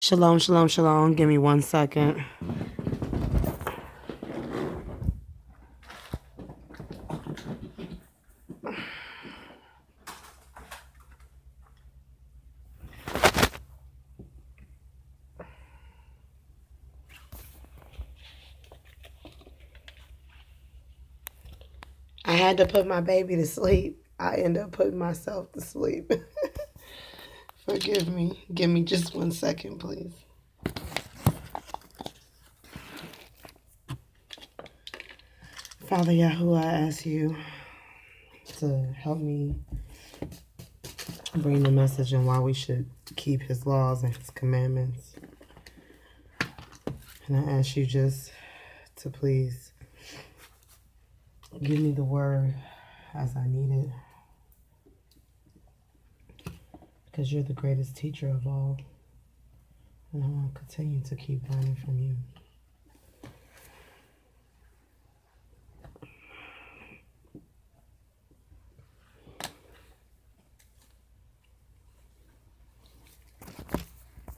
Shalom, shalom, shalom. Give me 1 second. I had to put my baby to sleep. I ended up putting myself to sleep. Forgive me. Give me just 1 second, please. Father Yahuwah, I ask you to help me bring the message on why we should keep his laws and his commandments. And I ask you just to please give me the word as I need it. Because you're the greatest teacher of all. And I want to continue to keep learning from you.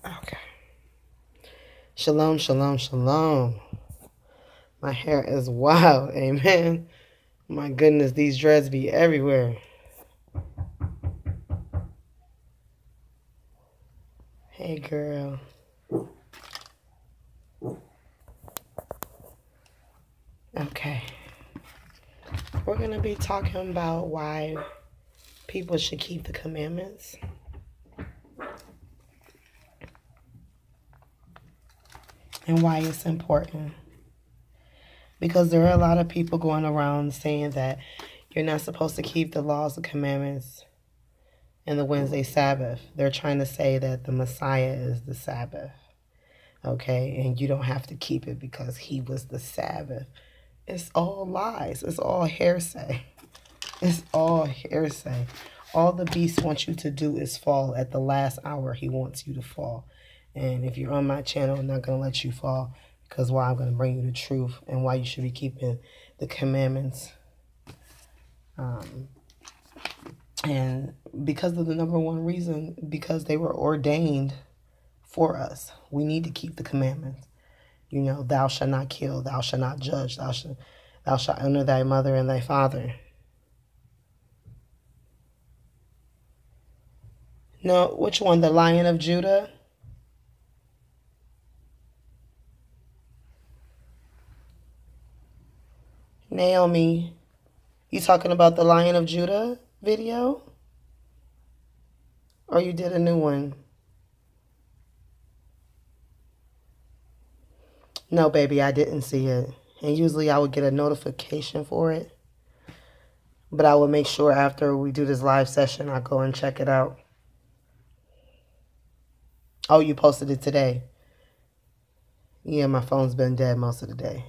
Okay. Shalom, shalom, shalom. My hair is wild, amen. My goodness, these dreads be everywhere. Hey, girl. Okay. We're going to be talking about why people should keep the commandments. And why it's important. Because there are a lot of people going around saying that you're not supposed to keep the laws and commandments in the Wednesday Sabbath. They're trying to say that the Messiah is the Sabbath. Okay? And you don't have to keep it because he was the Sabbath. It's all lies. It's all hearsay. It's all hearsay. All the beast wants you to do is fall at the last hour. He wants you to fall. And if you're on my channel, I'm not going to let you fall. Because why? I'm going to bring you the truth and why you should be keeping the commandments. And because of the number one reason, because they were ordained for us. We need to keep the commandments. You know, thou shalt not kill, thou shalt not judge, thou shalt honor thy mother and thy father. No, which one? The Lion of Judah? Naomi, you talking about the Lion of Judah video? Or you did a new one? No, baby, I didn't see it. And usually I would get a notification for it. But I will make sure after we do this live session, I go and check it out. Oh, you posted it today? Yeah, my phone's been dead most of the day.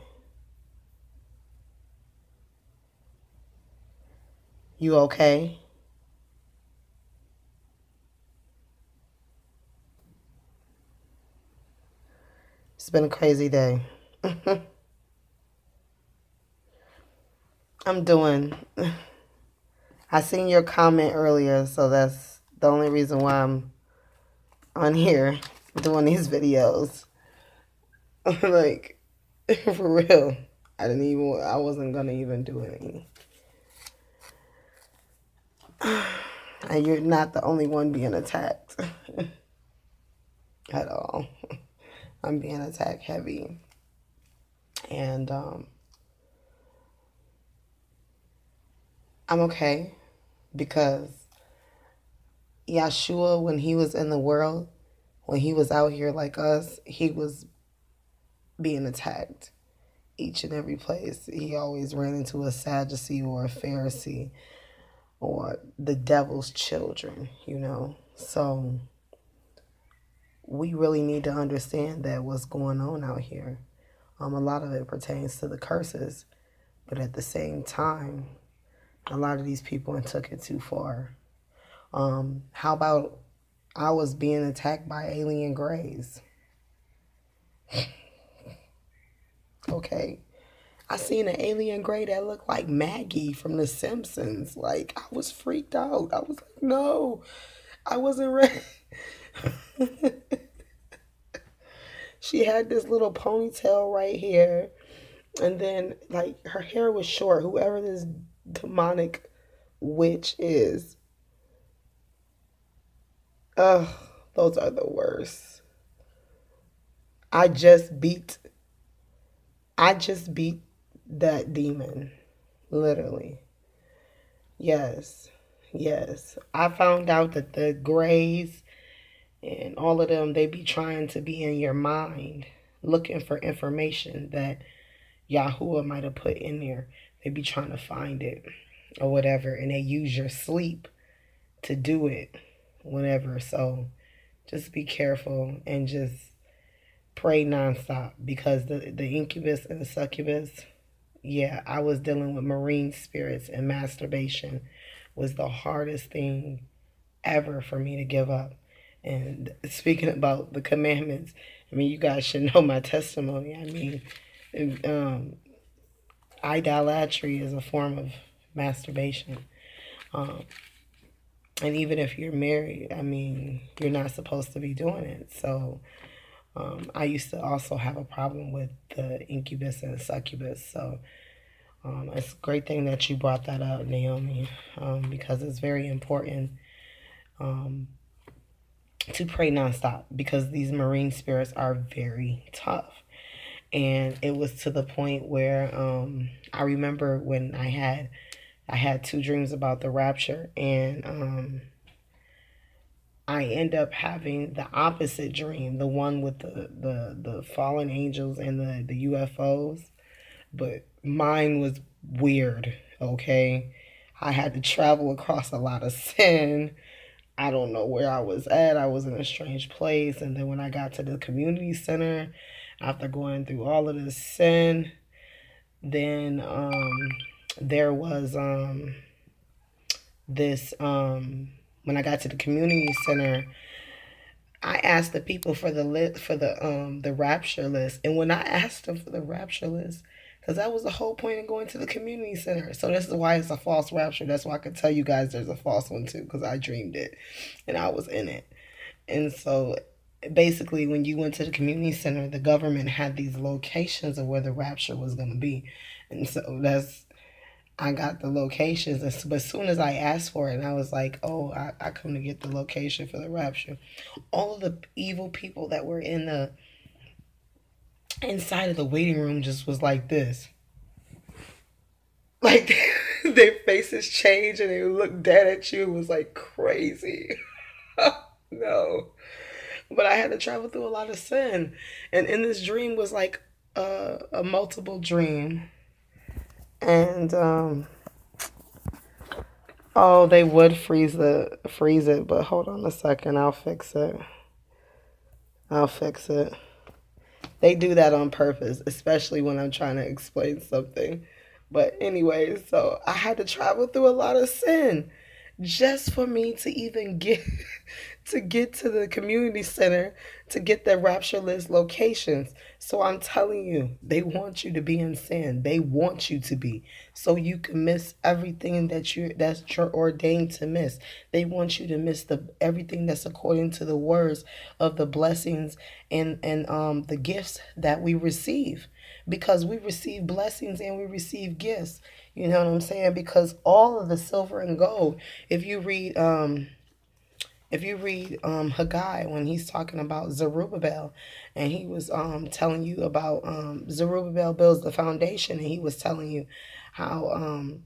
You okay? It's been a crazy day. I'm doing. I seen your comment earlier, so that's the only reason why I'm on here doing these videos. Like, for real. I wasn't gonna even do any. And you're not the only one being attacked. At all. I'm being attacked heavy. And I'm okay. Because Yahushua, when he was in the world, when he was out here like us, he was being attacked each and every place. He always ran into a Sadducee or a Pharisee or the devil's children, you know. So we really need to understand that what's going on out here. A lot of it pertains to the curses, but at the same time, a lot of these people took it too far. How about I was being attacked by alien greys? Okay. I seen an alien gray that looked like Maggie from The Simpsons. Like, I was freaked out. I was like, no, I wasn't ready. She had this little ponytail right here, and then like her hair was short. Whoever this demonic witch is, ugh, those are the worst. I just beat, I just beat that demon, literally. Yes, yes. I found out that the Greys and all of them, they be trying to be in your mind, looking for information that Yahuwah might have put in there. They be trying to find it or whatever, and they use your sleep to do it, whatever. So just be careful and just pray nonstop, because the incubus and the succubus, yeah, I was dealing with marine spirits, and masturbation was the hardest thing ever for me to give up. And speaking about the commandments, I mean, you guys should know my testimony. I mean, idolatry is a form of masturbation. Um, and even if you're married, I mean, you're not supposed to be doing it. So I used to also have a problem with the incubus and succubus. So it's a great thing that you brought that up, Naomi, because it's very important um, to pray nonstop, because these marine spirits are very tough. And it was to the point where I remember when I had two dreams about the rapture, and I end up having the opposite dream, the one with the fallen angels and the UFOs. But mine was weird, okay? I had to travel across a lot of sin. I don't know where I was at. I was in a strange place. And then when I got to the community center, after going through all of this sin, then there was this when I got to the community center, I asked the people for the list, for the rapture list. And when I asked them for the rapture list, because that was the whole point of going to the community center. So this is why it's a false rapture. That's why I could tell you guys there's a false one too, because I dreamed it and I was in it. And so basically, when you went to the community center, the government had these locations of where the rapture was going to be. And so I got the locations. But as soon as I asked for it, and I was like, oh, I come to get the location for the rapture. All of the evil people that were in the inside of the waiting room just was like this. Like their faces changed and they looked dead at you. It was like crazy. No. But I had to travel through a lot of sin. And in this dream was like a multiple dream. And oh, they would freeze it, but hold on a second, I'll fix it. I'll fix it. They do that on purpose, especially when I'm trying to explain something. But anyway, so I had to travel through a lot of sin just for me to even get to the community center to get the rapture list locations. So I'm telling you, they want you to be in sin. They want you to be, so you can miss everything that you're ordained to miss. They want you to miss the everything that's according to the words of the blessings and the gifts that we receive, because we receive blessings and we receive gifts. You know what I'm saying? Because all of the silver and gold, if you read Haggai, when he's talking about Zerubbabel, and he was telling you about Zerubbabel builds the foundation, and he was telling you how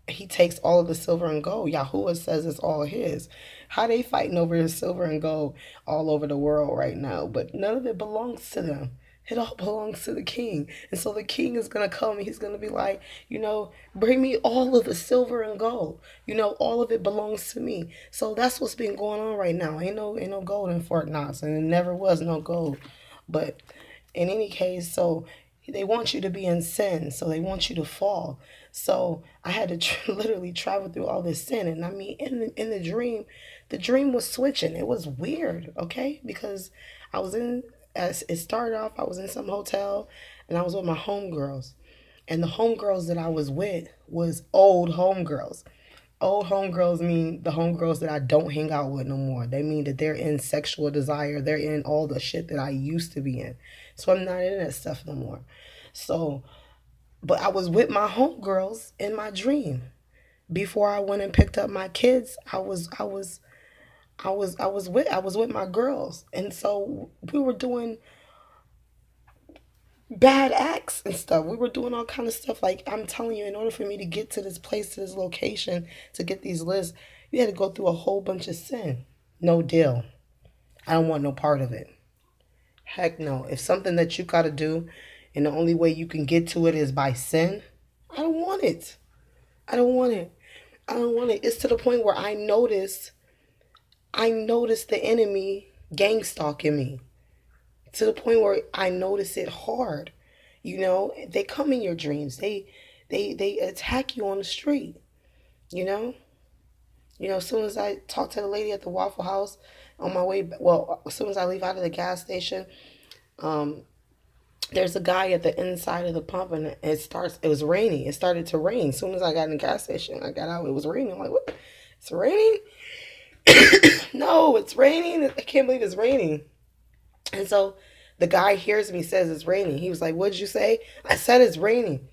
he takes all of the silver and gold. Yahuwah says it's all his. How they fighting over his silver and gold all over the world right now, but none of it belongs to them. It all belongs to the king. And so the king is going to come and he's going to be like, bring me all of the silver and gold. All of it belongs to me. So that's what's been going on right now. Ain't no gold in Fort Knox, and it never was no gold. But in any case, so they want you to be in sin. So they want you to fall. So I had to literally travel through all this sin. And I mean, in the dream was switching. It was weird, okay? Because I was as it started off, I was in some hotel and I was with my homegirls. And the homegirls that I was with was old homegirls. Old homegirls mean the homegirls that I don't hang out with no more. They mean that they're in sexual desire. They're in all the shit that I used to be in. So I'm not in that stuff no more. So, but I was with my homegirls in my dream. Before I went and picked up my kids, I was with my girls. And so we were doing bad acts and stuff. We were doing all kind of stuff. Like, I'm telling you, in order for me to get to this place, to this location, to get these lists, you had to go through a whole bunch of sin. No deal. I don't want no part of it. Heck no. If something that you got to do and the only way you can get to it is by sin, I don't want it. I don't want it. I don't want it. It's to the point where I noticed the enemy gang stalking me. To the point where I notice it hard. You know, they come in your dreams. They attack you on the street. You know? As soon as I talk to the lady at the Waffle House on my way, well, as soon as I leave out of the gas station, there's a guy at the inside of the pump, and it was raining. It started to rain. As soon as I got in the gas station, I got out, it was raining. I'm like, what? It's raining? No, it's raining. I can't believe it's raining. And so the guy hears me, says it's raining. He was like, what'd you say? I said it's raining.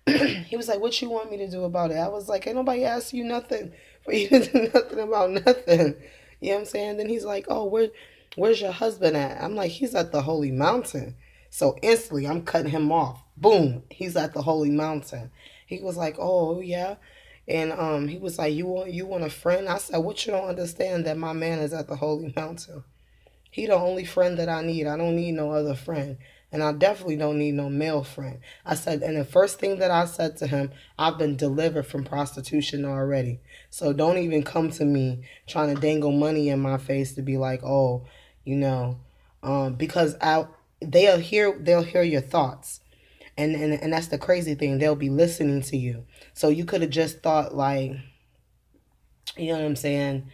He was like, what you want me to do about it? I was like, ain't nobody asked you nothing for you to do nothing about nothing. You know what I'm saying? Then he's like, oh, where's your husband at? I'm like, he's at the holy mountain. So instantly I'm cutting him off. Boom, he's at the holy mountain. He was like, oh, yeah. And he was like, you want a friend? I said, what, you don't understand that my man is at the holy mountain? He the only friend that I need. I don't need no other friend. And I definitely don't need no male friend. I said, and the first thing that I said to him, I've been delivered from prostitution already. So don't even come to me trying to dangle money in my face to be like, oh, because they'll hear your thoughts. And that's the crazy thing. They'll be listening to you. So you could have just thought, like, you know what I'm saying?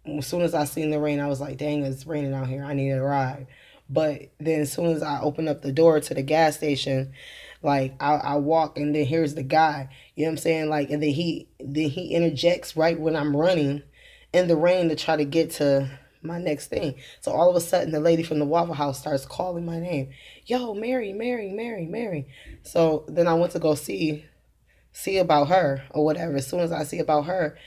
As soon as I seen the rain, I was like, dang, it's raining out here. I need a ride. But then as soon as I open up the door to the gas station, like, I walk, and then here's the guy. You know what I'm saying? Like, and then he interjects right when I'm running in the rain to try to get to my next thing. So all of a sudden, the lady from the Waffle House starts calling my name. Yo, Mary, Mary, Mary, Mary. So then I went to go see about her or whatever. As soon as I see about her,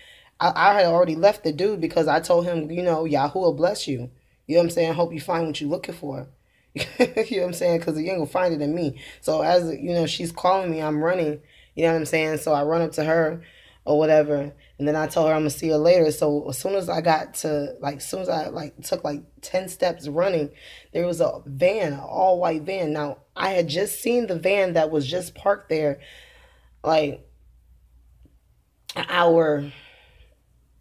I had already left the dude because I told him, Yahuwah bless you. You know what I'm saying? Hope you find what you're looking for. You know what I'm saying? Because you ain't going to find it in me. So as, she's calling me, I'm running. You know what I'm saying? So I run up to her or whatever. And then I told her I'm going to see her later. So as soon as I took 10 steps running, there was a van, an all white van. Now, I had just seen the van that was just parked there like an hour,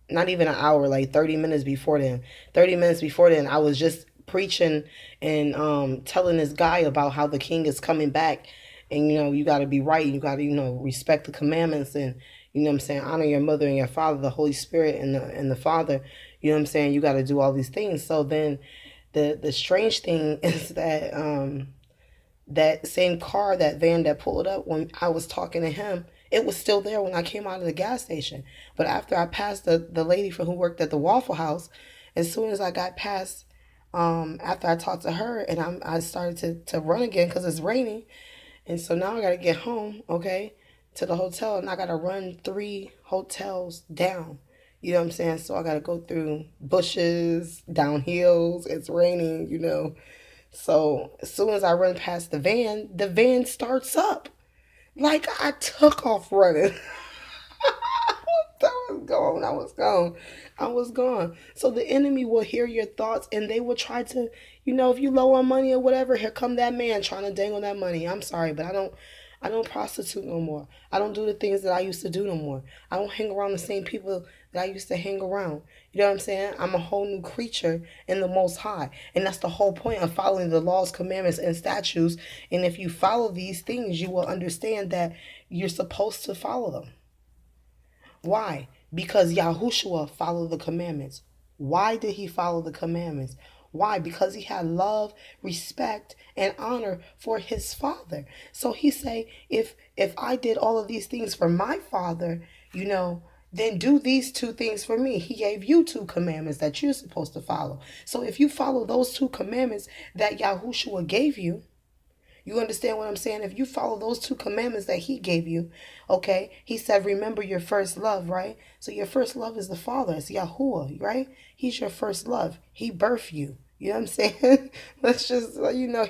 not even an hour, like 30 minutes before then. 30 minutes before then, I was just preaching and telling this guy about how the king is coming back. And, you got to be right. You got to, respect the commandments and, you know what I'm saying, honor your mother and your father, the Holy Spirit and the Father. You know what I'm saying? You got to do all these things. So then the strange thing is that that same car, that van that pulled up when I was talking to him, it was still there when I came out of the gas station. But after I passed the lady who worked at the Waffle House, as soon as I got past, after I talked to her, and I started to run again because it's raining. And so now I got to get home, okay, to the hotel, and I got to run 3 hotels down. You know what I'm saying? So I got to go through bushes, down hills. It's raining. So as soon as I run past the van starts up. Like, I took off running. I was gone. So the enemy will hear your thoughts, and they will try to, if you low on money or whatever, here come that man trying to dangle that money. I'm sorry, but I don't prostitute no more. I don't do the things that I used to do no more. I don't hang around the same people that I used to hang around. You know what I'm saying? I'm a whole new creature in the Most High. And that's the whole point of following the laws, commandments, and statutes. And if you follow these things, you will understand that you're supposed to follow them. Why? Because Yahushua followed the commandments. Why did he follow the commandments? Why? Because he had love, respect, and honor for his father. So he say, if I did all of these things for my father, then do these two things for me. He gave you two commandments that you're supposed to follow. So if you follow those two commandments that Yahushua gave you, you understand what I'm saying? If you follow those two commandments that he gave you, okay? He said, remember your first love, right? So your first love is the Father. It's Yahuwah, right? He's your first love. He birthed you. You know what I'm saying? Let's just,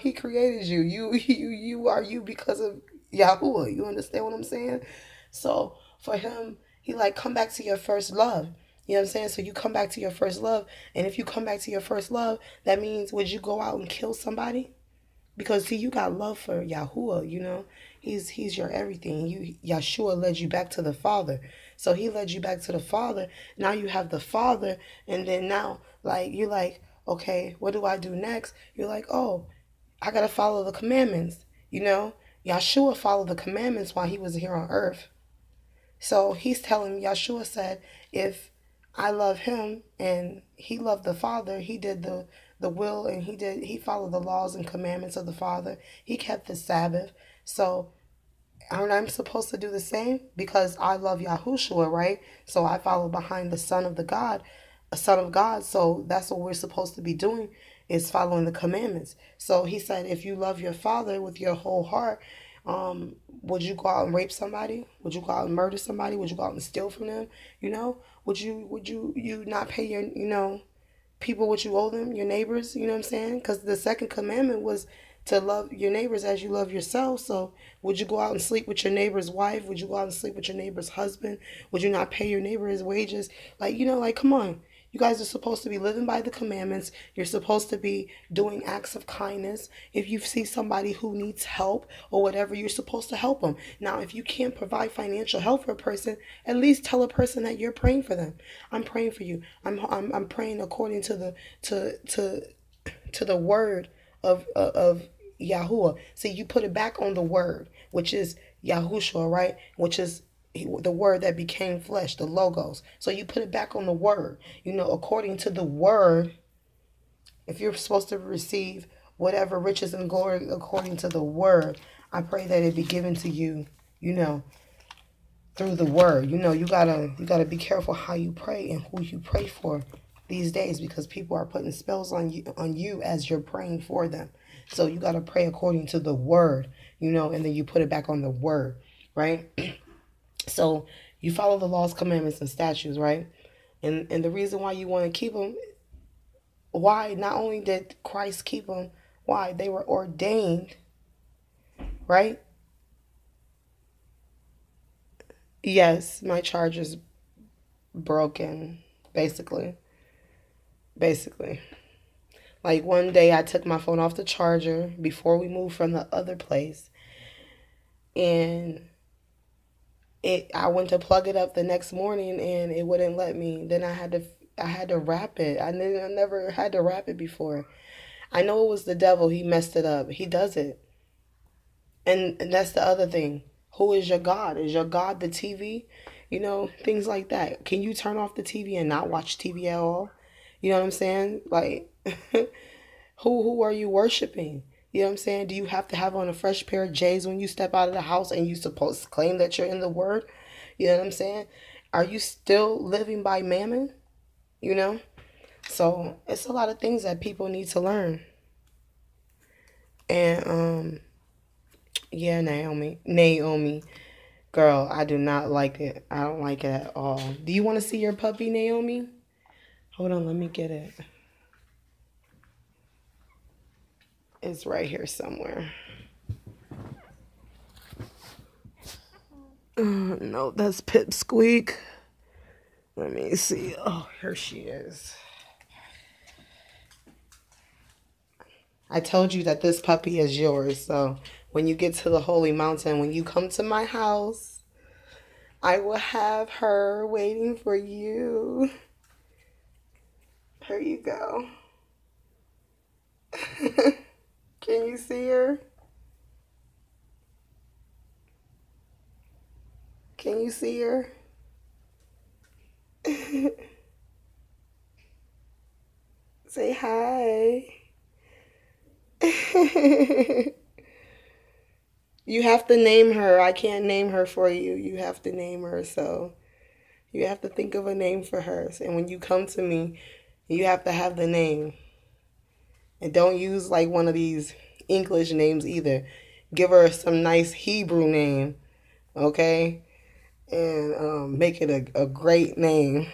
he created you. You are you because of Yahuwah. You understand what I'm saying? So for him, he like, come back to your first love. You know what I'm saying? So you come back to your first love. And if you come back to your first love, that means, would you go out and kill somebody? Because see, you got love for Yahuwah, He's your everything. Yeshua led you back to the Father. So he led you back to the Father. Now you have the Father, and then now, like, you're like, okay, what do I do next? You're like, oh, I gotta follow the commandments. Yeshua followed the commandments while he was here on earth. So he's telling me, Yeshua said, if I love him and he loved the Father, he did the will, and he followed the laws and commandments of the Father. He kept the Sabbath. So aren't I supposed to do the same? Because I love Yahushua, right? So I follow behind the Son of God. So that's what we're supposed to be doing, is following the commandments. So he said, if you love your Father with your whole heart, would you go out and rape somebody? Would you go out and murder somebody? Would you go out and steal from them? Would you not pay your people what you owe them, your neighbors? You know what I'm saying? Because the second commandment was to love your neighbors as you love yourself. So would you go out and sleep with your neighbor's wife? Would you go out and sleep with your neighbor's husband? Would you not pay your neighbor his wages? Like, come on. You guys are supposed to be living by the commandments. You're supposed to be doing acts of kindness. If you see somebody who needs help or whatever, you're supposed to help them. Now, if you can't provide financial help for a person, at least tell a person that you're praying for them. I'm praying for you. I'm praying according to the word of Yahuwah. See, you put it back on the word, which is Yahushua, right? Which is the word that became flesh, the logos. So you put it back on the word, according to the word. If you're supposed to receive whatever riches and glory according to the word, I pray that it be given to you, through the word. You gotta be careful how you pray and who you pray for these days, because people are putting spells on you as you're praying for them. So you gotta pray according to the word, and then you put it back on the word, right? So you follow the laws, commandments, and statutes, right? And the reason why you want to keep them, why not only did Christ keep them, why they were ordained, right? Yes, my charger's broken, basically. Like one day I took my phone off the charger before we moved from the other place, and I went to plug it up the next morning and it wouldn't let me. Then I had to wrap it. I never had to wrap it before. I know it was the devil. He messed it up. He does it. And that's the other thing. Who is your God? Is your God the TV? Things like that. Can you turn off the TV and not watch TV at all? You know what I'm saying? Like, who are you worshiping? You know what I'm saying? Do you have to have on a fresh pair of J's when you step out of the house and you supposed to claim that you're in the word? You know what I'm saying? Are you still living by mammon? So it's a lot of things that people need to learn. And yeah, Naomi, girl, I do not like it. I don't like it at all. Do you want to see your puppy, Naomi? Hold on, let me get it. It's right here somewhere. No, that's Pipsqueak. Let me see. Oh, here she is. I told you that this puppy is yours. So when you get to the holy mountain, when you come to my house, I will have her waiting for you. Here you go. Can you see her? Can you see her? Say hi. You have to name her. I can't name her for you. You have to name her. So You have to think of a name for her. And when you come to me, you have to have the name. And don't use like one of these English names either. Give her some nice Hebrew name, okay? And make it a great name.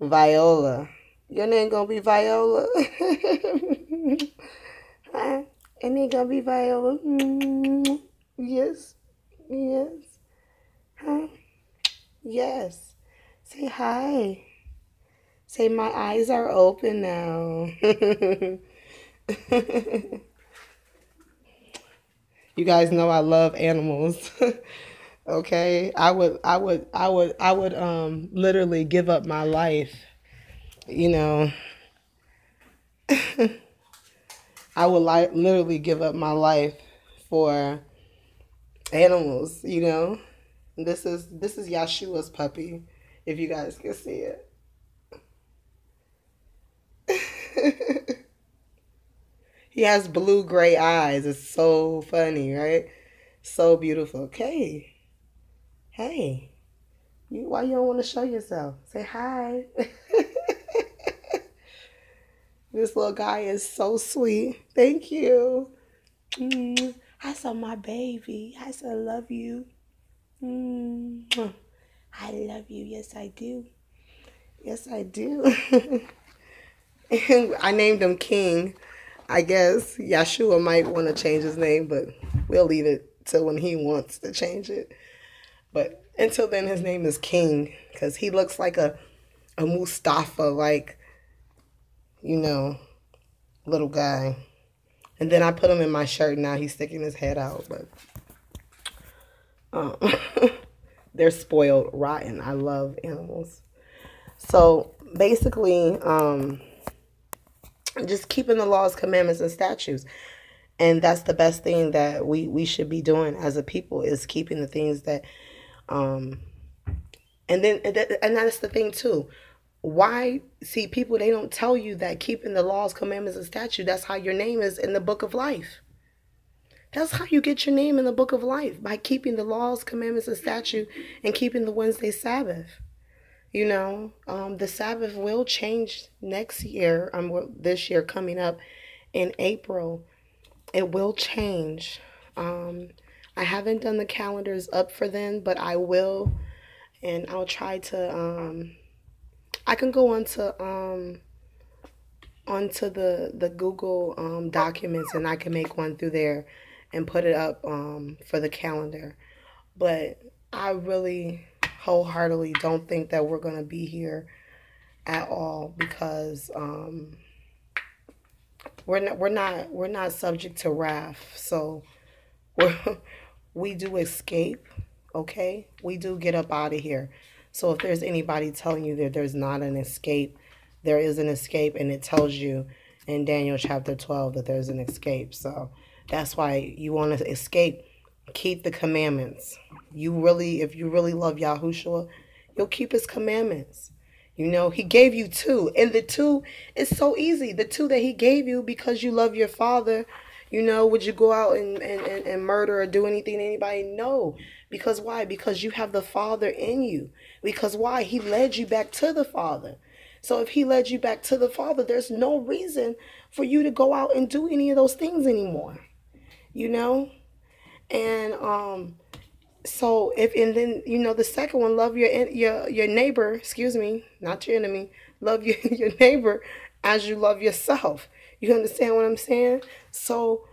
Viola. Your name gonna be Viola. Huh? Your name gonna be Viola. Yes. Yes. Huh? Yes. Say hi. Say my eyes are open now. You guys know I love animals. Okay? I would literally give up my life, you know. I would literally give up my life for animals, you know. This is Yahshua's puppy, if you guys can see it. He has blue gray eyes. It's so funny, right? So beautiful. Okay. Hey. Why you don't want to show yourself? Say hi. This little guy is so sweet. Thank you. I saw my baby. I said, love you. I love you. Yes, I do. Yes, I do. I named him King. I guess Yahshua might want to change his name, but we'll leave it till when he wants to change it. But until then, his name is King because he looks like a Mustafa, like, you know, little guy. And then I put him in my shirt. And now he's sticking his head out. But they're spoiled rotten. I love animals. So basically, just keeping the laws, commandments, and statutes. And that's the best thing that we should be doing as a people, is keeping the things that, and that's the thing too. Why, see, people, they don't tell you that keeping the laws, commandments, and statutes, that's how your name is in the book of life. That's how you get your name in the book of life, by keeping the laws, commandments, and statutes, and keeping the Wednesday Sabbath. You know, the Sabbath will change next year. This year coming up in April, it will change. I haven't done the calendars up for then, but I will, and I'll try to. I can go onto the Google documents, and I can make one through there and put it up for the calendar. But I really wholeheartedly don't think that we're going to be here at all, because we're not subject to wrath. So we do escape, okay? We do get up out of here. So if there's anybody telling you that there's not an escape, there is an escape, and it tells you in Daniel chapter 12 that there's an escape. So that's why you want to escape. Keep the commandments. If you really love Yahushua, you'll keep his commandments. You know, he gave you two. And the two is so easy. The two that he gave you because you love your father. You know, would you go out and murder or do anything to anybody? No. Because why? Because you have the Father in you. Because why? He led you back to the Father. So if he led you back to the Father, there's no reason for you to go out and do any of those things anymore. You know? And so and then, you know, the second one, love your neighbor, excuse me, not your enemy. Love your neighbor as you love yourself. You understand what I'm saying? So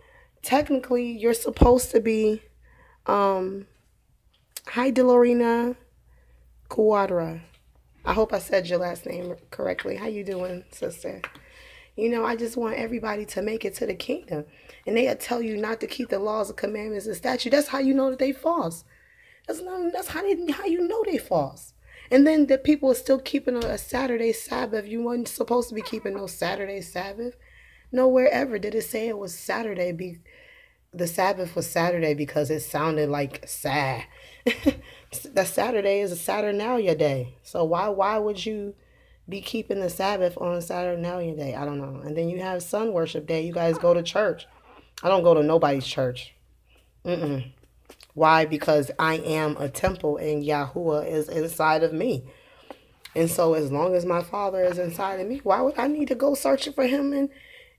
technically you're supposed to be hi Delorina Quadra. I hope I said your last name correctly. How you doing, sister? You know, I just want everybody to make it to the kingdom. And they'll tell you not to keep the laws and commandments and statutes. That's how you know that they false. That's how you know they false. And then the people are still keeping a Saturday Sabbath. You weren't supposed to be keeping no Saturday Sabbath. Nowhere ever did it say it was Saturday. The Sabbath was Saturday because it sounded like sad. The Saturday is a Saturnalia day. So why would you be keeping the Sabbath on Saturnalia day? I don't know. And then you have Sun Worship Day. You guys go to church. I don't go to nobody's church. Why? Because I am a temple and Yahuwah is inside of me. And so as long as my Father is inside of me, why would I need to go searching for him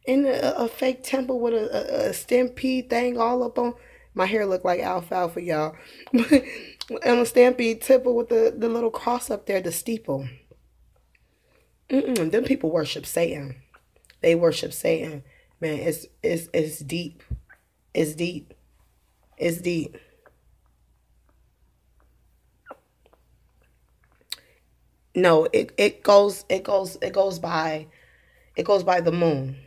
in a fake temple with a stampede thing all up on? My hair look like alfalfa, y'all. And a stampede temple with the little cross up there, the steeple. Them people worship Satan. They worship Satan. Man, it's deep. It's deep. It's deep. No, it goes by the moon.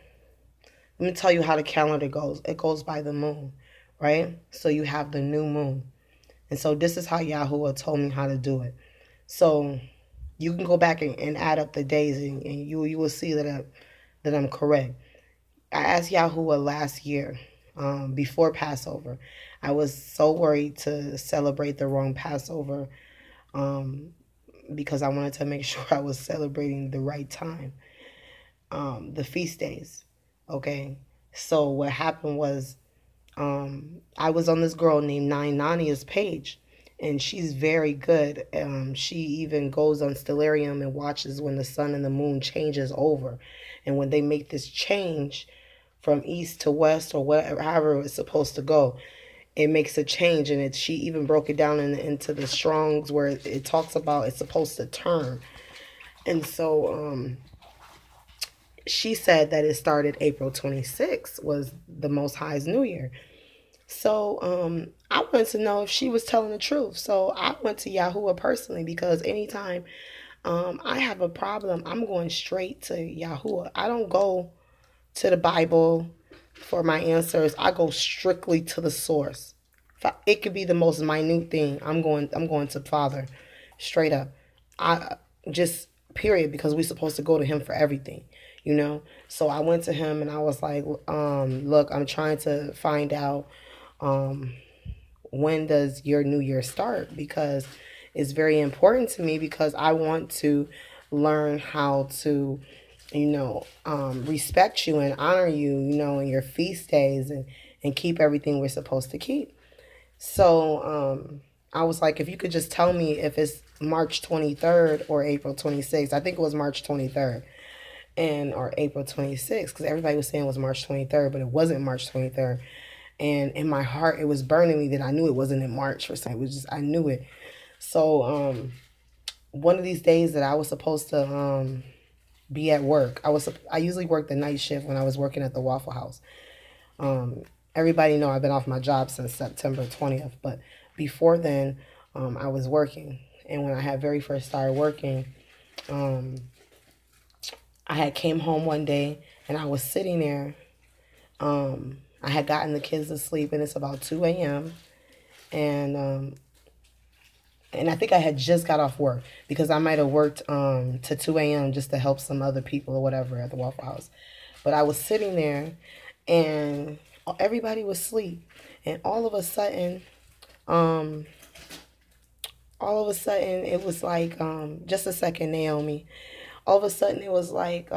Let me tell you how the calendar goes. It goes by the moon, right? So you have the new moon. And so this is how Yahuwah told me how to do it. So you can go back and add up the days, and you will see that I'm correct. I asked Yahuwah last year, before Passover. I was so worried to celebrate the wrong Passover, because I wanted to make sure I was celebrating the right time, the feast days. Okay, so what happened was, I was on this girl named Nine Nania's page, and she's very good. She even goes on Stellarium and watches when the sun and the moon changes over, and when they make this change from east to west or whatever, however it's supposed to go, it makes a change. And she even broke it down into the Strongs, where it talks about it's supposed to turn. And so she said that it started April 26th was the Most High's New Year. So I wanted to know if she was telling the truth. So I went to Yahuwah personally, because anytime I have a problem, I'm going straight to Yahuwah. I don't go to the Bible for my answers. I go strictly to the source. It could be the most minute thing. I'm going to Father, straight up. I just period, because we're supposed to go to him for everything, you know. So I went to him and I was like, look, I'm trying to find out, when does your new year start, because it's very important to me, because I want to learn how to, respect you and honor you, in your feast days, and keep everything we're supposed to keep. So I was like, if you could just tell me if it's March 23rd or April 26th. I think it was March 23rd or April 26th, because everybody was saying it was March 23rd, but it wasn't March 23rd. And in my heart, it was burning me that I knew it wasn't in March or something. It was just, I knew it. So one of these days that I was supposed to be at work, I usually work the night shift when I was working at the Waffle House. Everybody know I've been off my job since September 20th, but before then, I was working. And when I had very first started working, I had came home one day and I was sitting there. I had gotten the kids to sleep, and it's about 2 a.m. And I think I had just got off work, because I might have worked to 2 a.m. just to help some other people or whatever at the Waffle House. But I was sitting there, and everybody was asleep. And all of a sudden, it was like, just a second, Naomi. All of a sudden, it was like,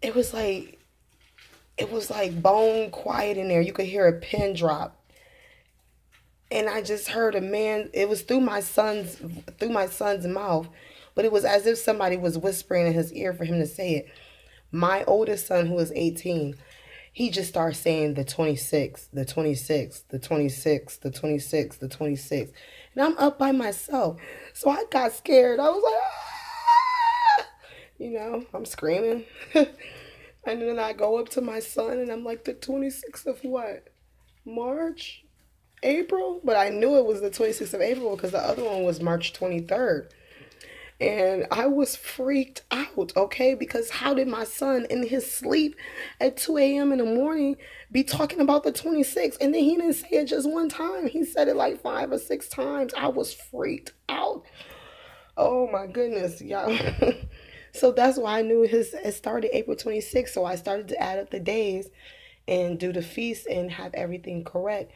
it was like bone quiet in there. You could hear a pin drop. And I just heard a man, it was through my son's mouth, but it was as if somebody was whispering in his ear for him to say it. My oldest son, who is 18, he just started saying the 26th, the 26th, the 26th, the 26th, the 26th. And I'm up by myself. So I got scared. I was like, ah! I'm screaming. And then I go up to my son and I'm like, the 26th of what? March? April? But I knew it was the 26th of April because the other one was March 23rd. And I was freaked out, okay? Because how did my son in his sleep at 2 a.m. in the morning be talking about the 26th? And then he didn't say it just one time. He said it like 5 or 6 times. I was freaked out. Oh my goodness, y'all. So that's why I knew it started April 26th. So I started to add up the days and do the feast and have everything correct.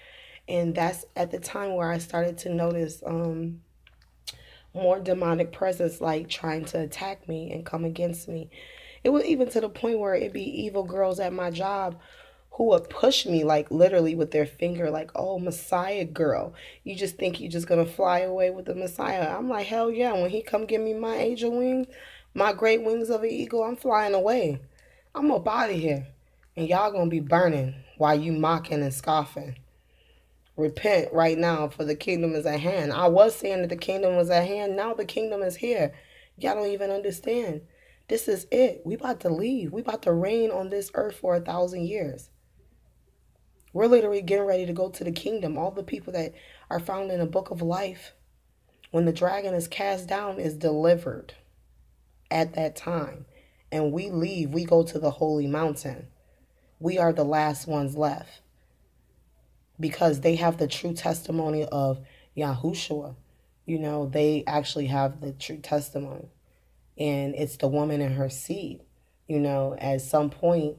And that's at the time where I started to notice more demonic presence, like trying to attack me and come against me. It was even to the point where it'd be evil girls at my job who would push me like literally with their finger, like, oh, Messiah girl, you just think you just gonna fly away with the Messiah. I'm like, hell yeah, when he come give me my angel wings, my great wings of an eagle, I'm flying away. I'm up out of here. And y'all gonna be burning while you mocking and scoffing. Repent right now, for the kingdom is at hand. I was saying that the kingdom was at hand. Now the kingdom is here. Y'all don't even understand. This is it. We about to leave. We about to reign on this earth for 1,000 years. We're literally getting ready to go to the kingdom. All the people that are found in the book of life, when the dragon is cast down, is delivered at that time. And we leave. We go to the holy mountain. We are the last ones left, because they have the true testimony of Yahushua. You know, they actually have the true testimony. And it's the woman and her seed. You know, at some point,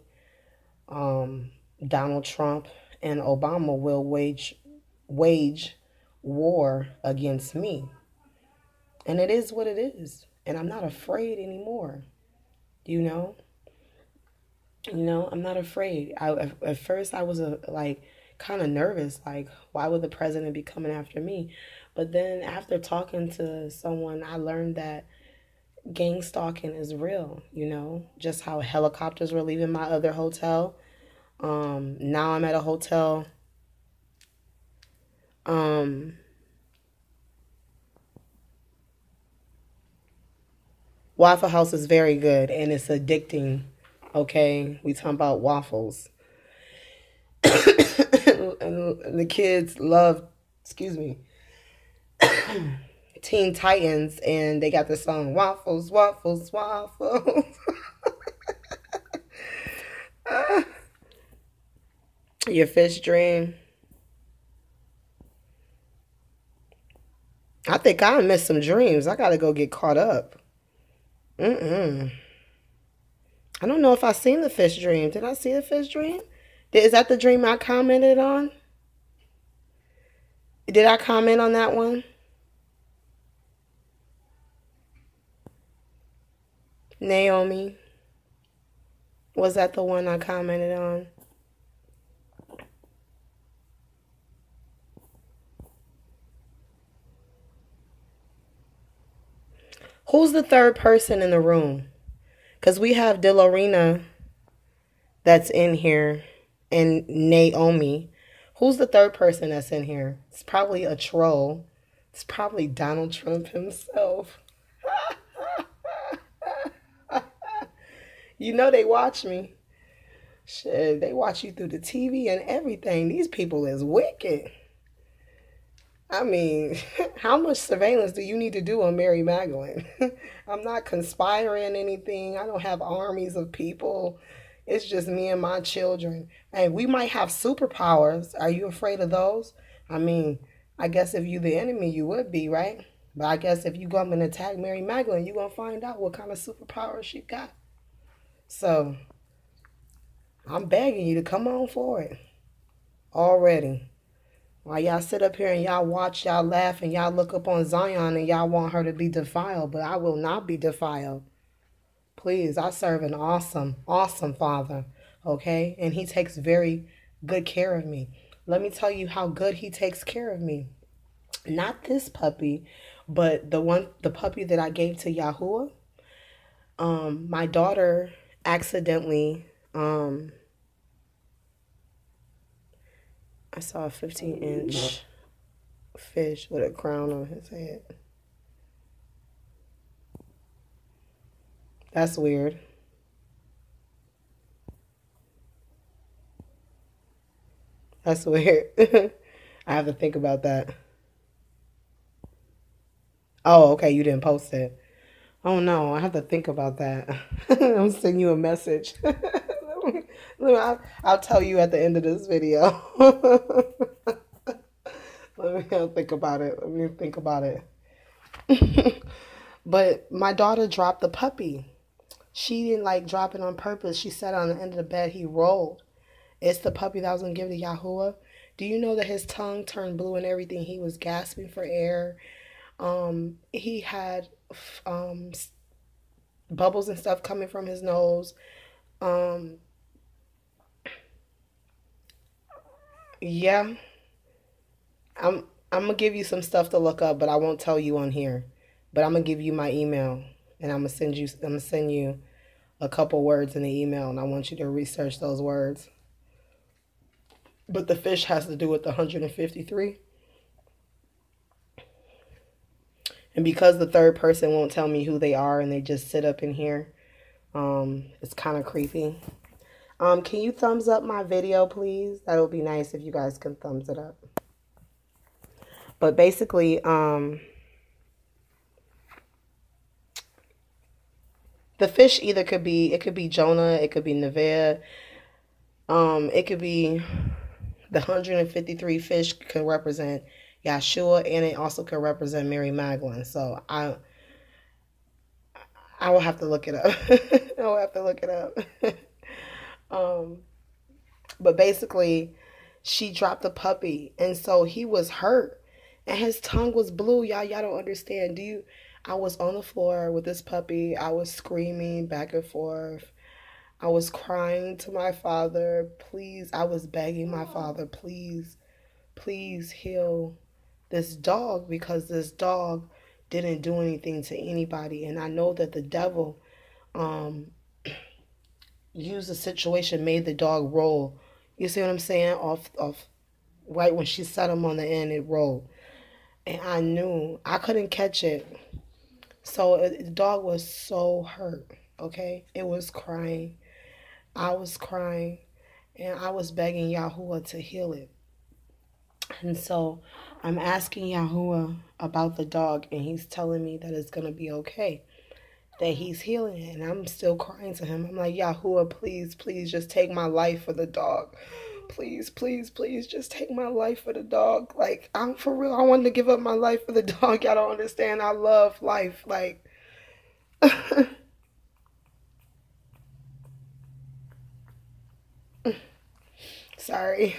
Donald Trump and Obama will wage war against me. And it is what it is. And I'm not afraid anymore. You know? I'm not afraid. At first I was like kind of nervous, like, why would the president be coming after me? But then after talking to someone, I learned that gang stalking is real, just how helicopters were leaving my other hotel. Now I'm at a hotel. Waffle House is very good and it's addicting. Okay, we talking about waffles. And the kids love, excuse me, Teen Titans, and they got the song Waffles, Waffles, Waffles. Your fish dream. I think I missed some dreams. I gotta go get caught up. I don't know if I seen the fish dream. Did I see the fish dream? Is that the dream I commented on? Did I comment on that one? Naomi. Was that the one I commented on? Who's the third person in the room? Because we have Delorina that's in here and Naomi. Who's the third person that's in here? It's probably a troll. It's probably Donald Trump himself. You know they watch me. Shit, they watch you through the TV and everything. These people is wicked. I mean, how much surveillance do you need to do on Mary Magdalene? I'm not conspiring anything. I don't have armies of people. It's just me and my children. And we might have superpowers. Are you afraid of those? I mean, I guess if you the enemy, you would be, right? But I guess if you go up and attack Mary Magdalene, you're going to find out what kind of superpowers she got. So, I'm begging you to come on for it already. While y'all sit up here and y'all watch, y'all laugh, and y'all look up on Zion and y'all want her to be defiled, but I will not be defiled. Please, I serve an awesome, awesome Father, okay? And he takes very good care of me. Let me tell you how good he takes care of me. Not this puppy, but the puppy that I gave to Yahuwah. My daughter accidentally, I saw a 15-inch fish with a crown on his head. That's weird. That's weird. I have to think about that. Oh, okay, you didn't post it. Oh no, I have to think about that. I'm sending you a message. I'll tell you at the end of this video. Let me think about it. Let me think about it. But my daughter dropped the puppy. She didn't like drop it on purpose. She sat on the end of the bed. He rolled. It's the puppy that I was going to give to Yahuwah. Do you know that his tongue turned blue and everything? He was gasping for air. He had bubbles and stuff coming from his nose. Yeah, I'm I'm gonna give you some stuff to look up, but I won't tell you on here. But I'm gonna give you my email, and I'm gonna send you a couple words in the email, and I want you to research those words. But the fish has to do with the 153, and because the third person won't tell me who they are, and they just sit up in here, it's kind of creepy. Can you thumbs up my video, please? That would be nice if you guys can thumbs it up. But basically, the fish either could be Jonah, it could be Nevaeh, it could be the 153 fish could represent Yahshua, and it also could represent Mary Magdalene. So I will have to look it up. I will have to look it up. um, but basically, she dropped the puppy, and so he was hurt, and his tongue was blue. Y'all don't understand. Do you? I was on the floor with this puppy. I was screaming back and forth. I was crying to my father. Please, I was begging my father, please, please heal this dog because this dog didn't do anything to anybody. And I know that the devil um, used the situation, made the dog roll. You see what I'm saying? Off, right when she set him on the end, it rolled. And I knew I couldn't catch it. So the dog was so hurt, okay? It was crying. I was crying. And I was begging Yahuwah to heal it. And so I'm asking Yahuwah about the dog, and he's telling me that it's going to be okay, that he's healing it. And I'm still crying to him. I'm like, Yahuwah, please, please just take my life for the dog. Please, please, please just take my life for the dog. Like, I'm for real. I wanted to give up my life for the dog. Y'all don't understand. I love life. Like, sorry.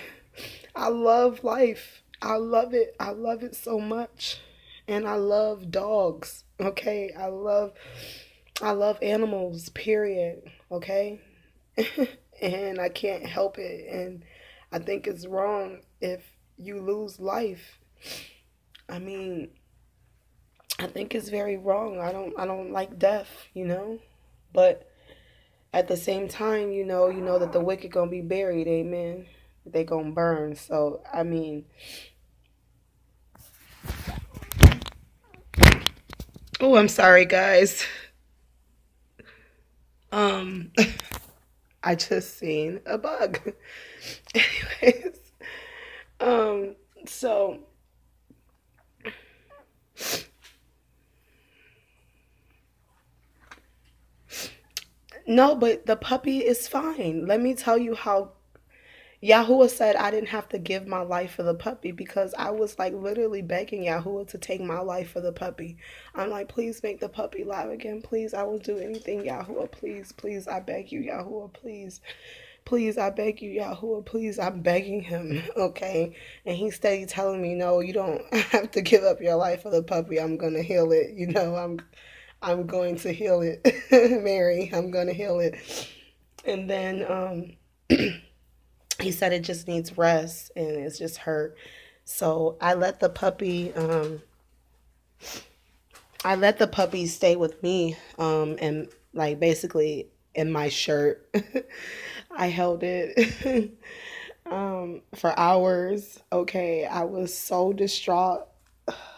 I love life. I love it. I love it so much. And I love dogs. Okay? I love animals, period. Okay? And I can't help it. And I think it's wrong if you lose life. I mean, I think it's very wrong. I don't like death, you know? But at the same time, you know that the wicked gonna be buried, amen. They gonna burn. So I mean, oh, I'm sorry, guys. Um, I just seen a bug. Anyways, um, so no, but the puppy is fine. Let me tell you how Yahuwah said I didn't have to give my life for the puppy because I was like literally begging Yahuwah to take my life for the puppy. I'm like, please make the puppy live again. Please, I will do anything, Yahuwah. Please, please, I beg you, Yahuwah. Please, please, I beg you, Yahuwah. Please, I'm begging him, okay? And he's steady telling me, no, you don't have to give up your life for the puppy. I'm gonna heal it. I'm going to heal it, Mary. I'm gonna heal it. And then he said it just needs rest and it's just hurt. So I let the puppy stay with me, and like basically in my shirt. I held it for hours. Okay, I was so distraught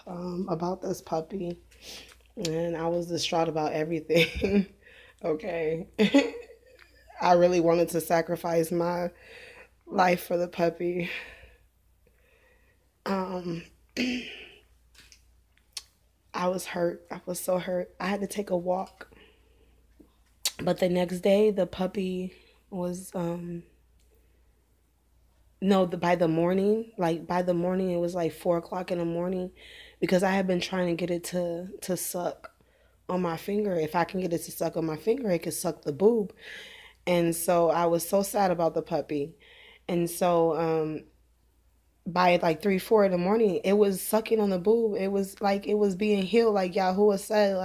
about this puppy, and I was distraught about everything. Okay, I really wanted to sacrifice my life for the puppy. Um, I was hurt. I was so hurt. I had to take a walk. But the next day, the puppy was no. By the morning, it was like 4 o'clock in the morning, because I had been trying to get it to suck on my finger. If I can get it to suck on my finger, it could suck the boob. And so I was so sad about the puppy. And so by like 3, 4 in the morning, it was sucking on the boob. It was like it was being healed, like Yahuwah said.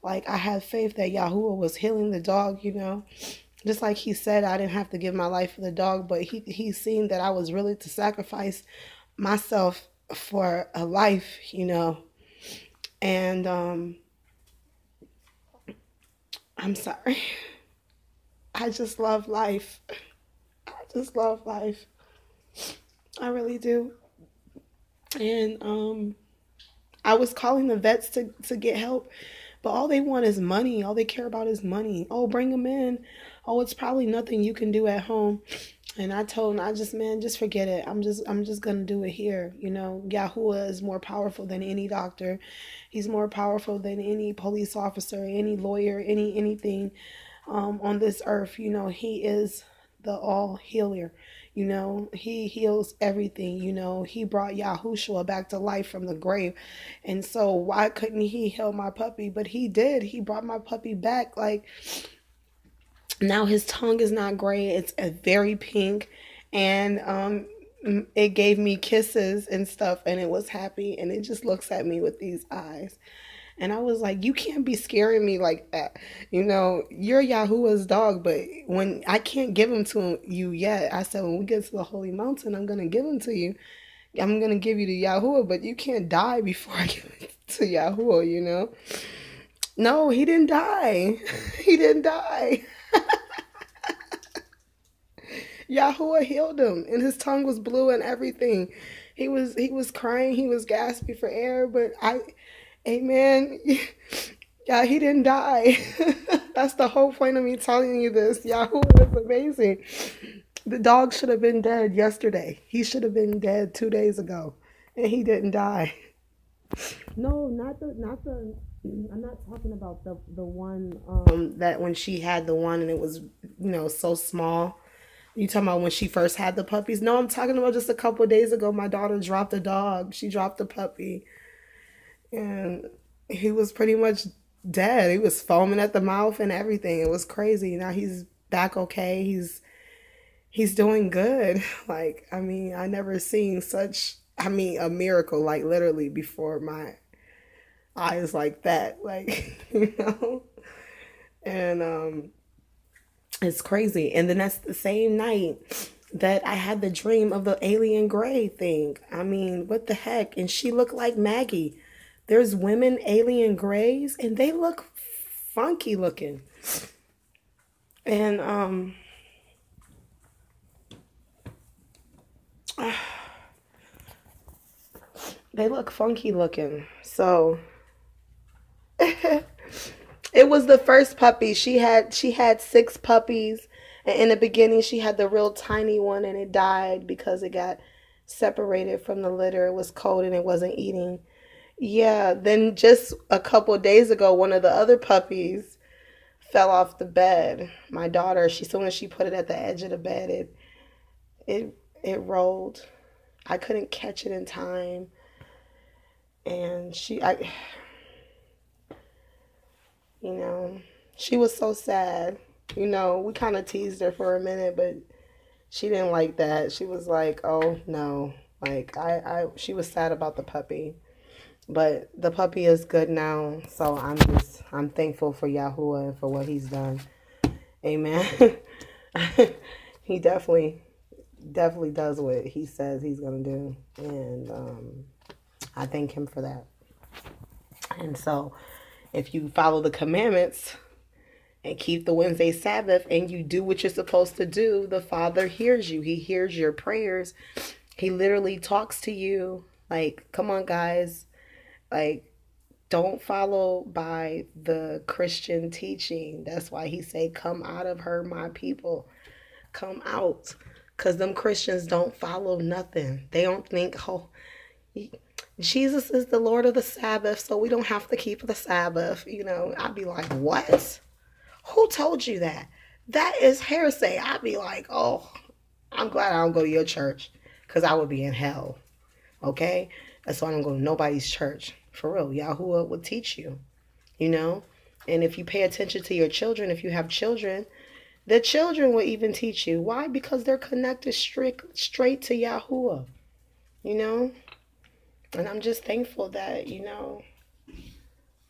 Like I had faith that Yahuwah was healing the dog, Just like he said, I didn't have to give my life for the dog, but he seen that I was willing to sacrifice myself for a life, And I'm sorry. I just love life. I just love life. I really do. And I was calling the vets to get help, but all they want is money. All they care about is money. Oh, bring them in. Oh, it's probably nothing you can do at home. And I told him, man, just forget it. I'm just gonna do it here. Yahuwah is more powerful than any doctor. He's more powerful than any police officer, any lawyer, anything on this earth. He is the all healer. He heals everything. He brought Yahushua back to life from the grave. And so why couldn't he heal my puppy? But he did. He brought my puppy back. Like, now his tongue is not gray. It's a very pink. And it gave me kisses and stuff, and it was happy, and it just looks at me with these eyes. And I was like, you can't be scaring me like that. You're Yahuwah's dog, but when I can't give him to you yet, I said, when we get to the holy mountain, I'm going to give him to you. I'm going to give you to Yahuwah, but you can't die before I give it to Yahuwah, No, he didn't die. He didn't die. Yahuwah healed him, and his tongue was blue and everything. He was crying, he was gasping for air, but amen. Yeah, he didn't die. That's the whole point of me telling you this. Yahuwah is amazing. The dog should have been dead yesterday. He should have been dead 2 days ago, and he didn't die. No, not the. I'm not talking about the one that when she had the one and it was so small. You talking about when she first had the puppies? No, I'm talking about just a couple of days ago. My daughter dropped a dog. She dropped a puppy, and he was pretty much dead. He was foaming at the mouth and everything. It was crazy. Now he's back okay. He's doing good. Like, I mean, I never seen such, a miracle, like literally before my eyes like that. Like, and it's crazy. And then that's the same night that I had the dream of the alien gray thing. I mean, what the heck? And she looked like Maggie. There's women alien grays, and they look funky looking. And they look funky looking. So it was the first puppy. She had 6 puppies. And in the beginning, she had the real tiny one, and it died because it got separated from the litter. It was cold and it wasn't eating. Yeah, then just a couple of days ago, one of the other puppies fell off the bed. My daughter, as soon as she put it at the edge of the bed, it rolled. I couldn't catch it in time. And she was so sad. We kind of teased her for a minute, but she didn't like that. She was like, oh no. Like, she was sad about the puppy. But the puppy is good now, so I'm thankful for Yahuwah and for what he's done. Amen. He definitely does what he says he's going to do. And I thank him for that. And so if you follow the commandments and keep the Wednesday Sabbath and you do what you're supposed to do, the Father hears you. He hears your prayers. He literally talks to you. Like, come on, guys. Like, don't follow by the Christian teaching. That's why he say, come out of her, my people. Come out. Because them Christians don't follow nothing. They don't think, oh, Jesus is the Lord of the Sabbath, so we don't have to keep the Sabbath. I'd be like, what? Who told you that? That is heresy. I'd be like, oh, I'm glad I don't go to your church, because I would be in hell. Okay? That's why I don't go to nobody's church. For real, Yahuwah will teach you, And if you pay attention to your children, if you have children, the children will even teach you. Why? Because they're connected straight to Yahuwah, And I'm just thankful that,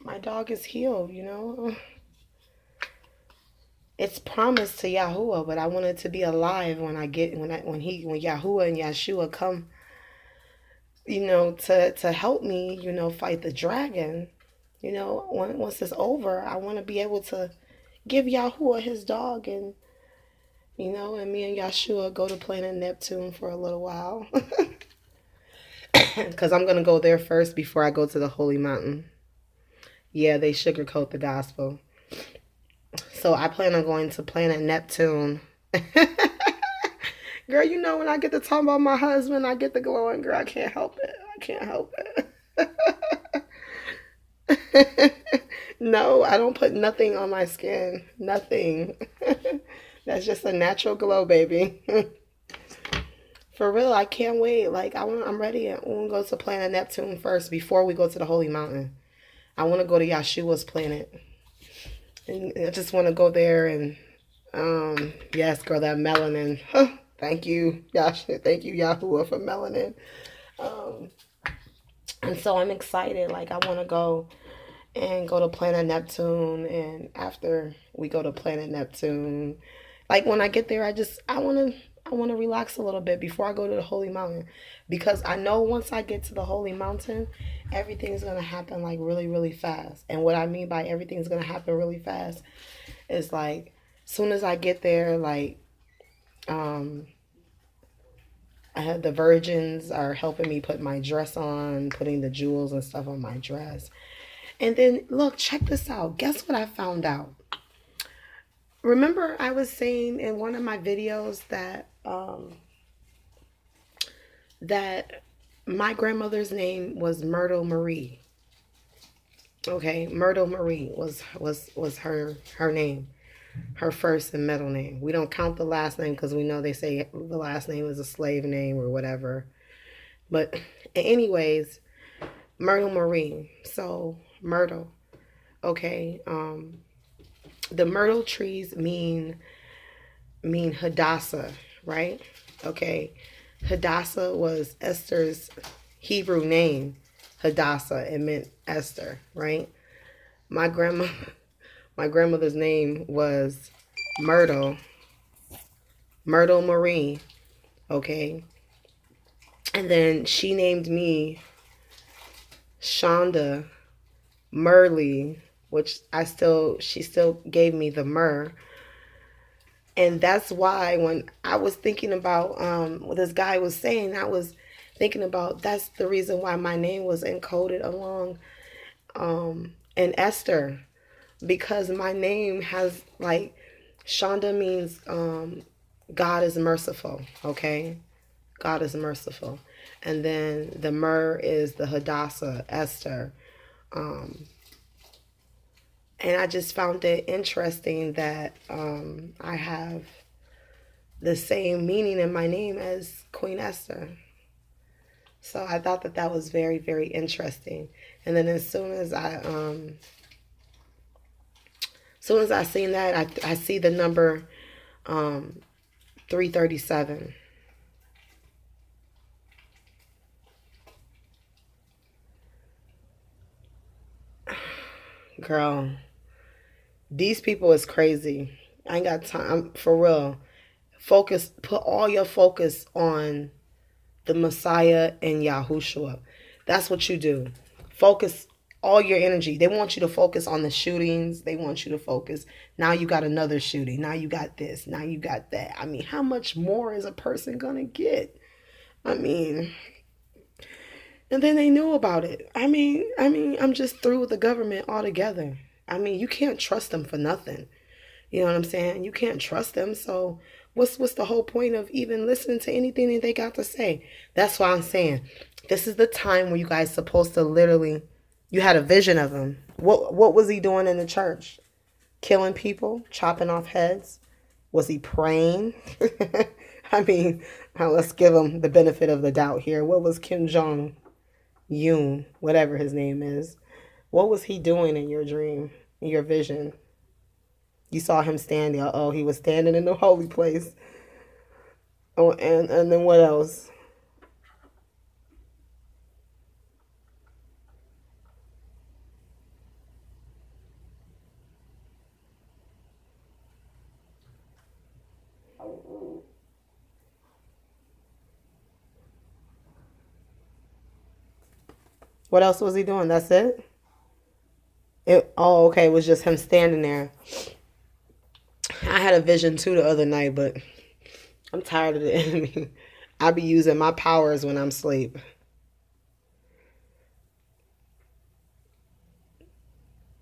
my dog is healed, it's promised to Yahuwah, but I want it to be alive when Yahuwah and Yeshua come, to help me, fight the dragon. Once it's over, I want to be able to give Yahuwah his dog, and me and Yeshua go to planet Neptune for a little while. Because I'm going to go there first before I go to the Holy Mountain. Yeah, they sugarcoat the gospel. So I plan on going to planet Neptune. Girl, when I get to talk about my husband, I get the glowing. Girl, I can't help it. I can't help it. No, I don't put nothing on my skin. Nothing. That's just a natural glow, baby. For real, I can't wait. Like, I'm ready. I want to go to planet Neptune first before we go to the Holy Mountain. I want to go to Yeshua's planet. And I just want to go there and, yes, girl, that melanin. Thank you, Yahshua. Thank you, Yahuwah, for melanin. And so I'm excited. Like, I want to go to planet Neptune. And after we go to planet Neptune, like, when I get there, I want to relax a little bit before I go to the Holy Mountain. Because I know once I get to the Holy Mountain, everything's going to happen, like, really, really fast. And what I mean by everything's going to happen really fast is, like, soon as I get there, like, the virgins are helping me put my dress on, putting the jewels and stuff on my dress. And then, look, check this out. Guess what I found out? Remember I was saying in one of my videos that that my grandmother's name was Myrtle Marie. Okay, Myrtle Marie was her name, her first and middle name. We don't count the last name because we know they say the last name is a slave name or whatever. But anyways, Myrtle Marie. So Myrtle. Okay. The myrtle trees mean Hadassah, right? Okay. Hadassah was Esther's Hebrew name. Hadassah, it meant Esther, right? My grandmother's name was Myrtle Marie, okay? And then she named me Shonda Murley, which she still gave me the myrrh. And that's why when I was thinking about what this guy was saying, I was thinking about that's the reason why my name was encoded along in Esther, because my name has, like, Shonda means God is merciful, okay? God is merciful. And then the myrrh is the Hadassah, Esther. And I just found it interesting that I have the same meaning in my name as Queen Esther. So I thought that was very, very interesting. And then as soon as I seen that, I see the number 337. Girl, these people is crazy. I ain't got time, for real. Put all your focus on the Messiah and Yahushua. That's what you do. Focus all your energy. They want you to focus on the shootings. They want you to focus. Now you got another shooting. Now you got this. Now you got that. I mean, how much more is a person gonna get? I mean, and then they knew about it. I mean, I'm just through with the government altogether. I mean, you can't trust them for nothing. You know what I'm saying? You can't trust them. So what's the whole point of even listening to anything that they got to say? That's why I'm saying this is the time where you guys supposed to literally, you had a vision of him. What was he doing in the church? Killing people, chopping off heads? Was he praying? I mean, let's give him the benefit of the doubt here. What was Kim Jong-un, whatever his name is? What was he doing in your dream, in your vision? You saw him standing. Oh, he was standing in the holy place. Oh, and then what else? What else was he doing? That's it? Oh, okay. It was just him standing there. I had a vision too the other night, but I'm tired of the enemy. I be using my powers when I'm asleep.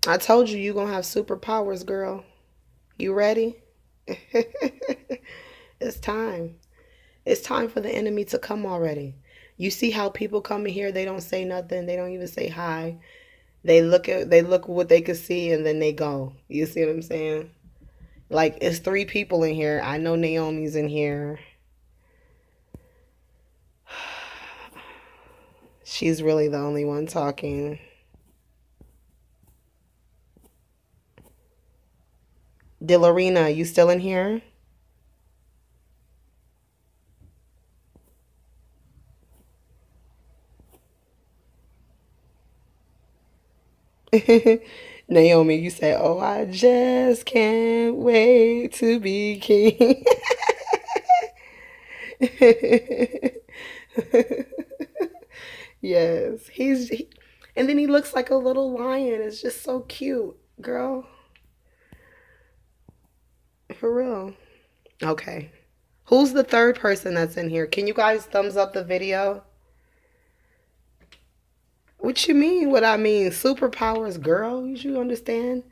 I told you going to have superpowers, girl. You ready? It's time. It's time for the enemy to come already. You see how people come in here, they don't say nothing, they don't even say hi. They look what they could see and then they go. You see what I'm saying? Like, it's 3 people in here. I know Naomi's in here. She's really the only one talking. Dillarina, you still in here? Naomi, you say, oh, I just can't wait to be king. Yes, and then he looks like a little lion. It's just so cute, girl. For real. Okay. Who's the third person that's in here? Can you guys thumbs up the video? What you mean? What I mean? Superpowers, girl. You should understand.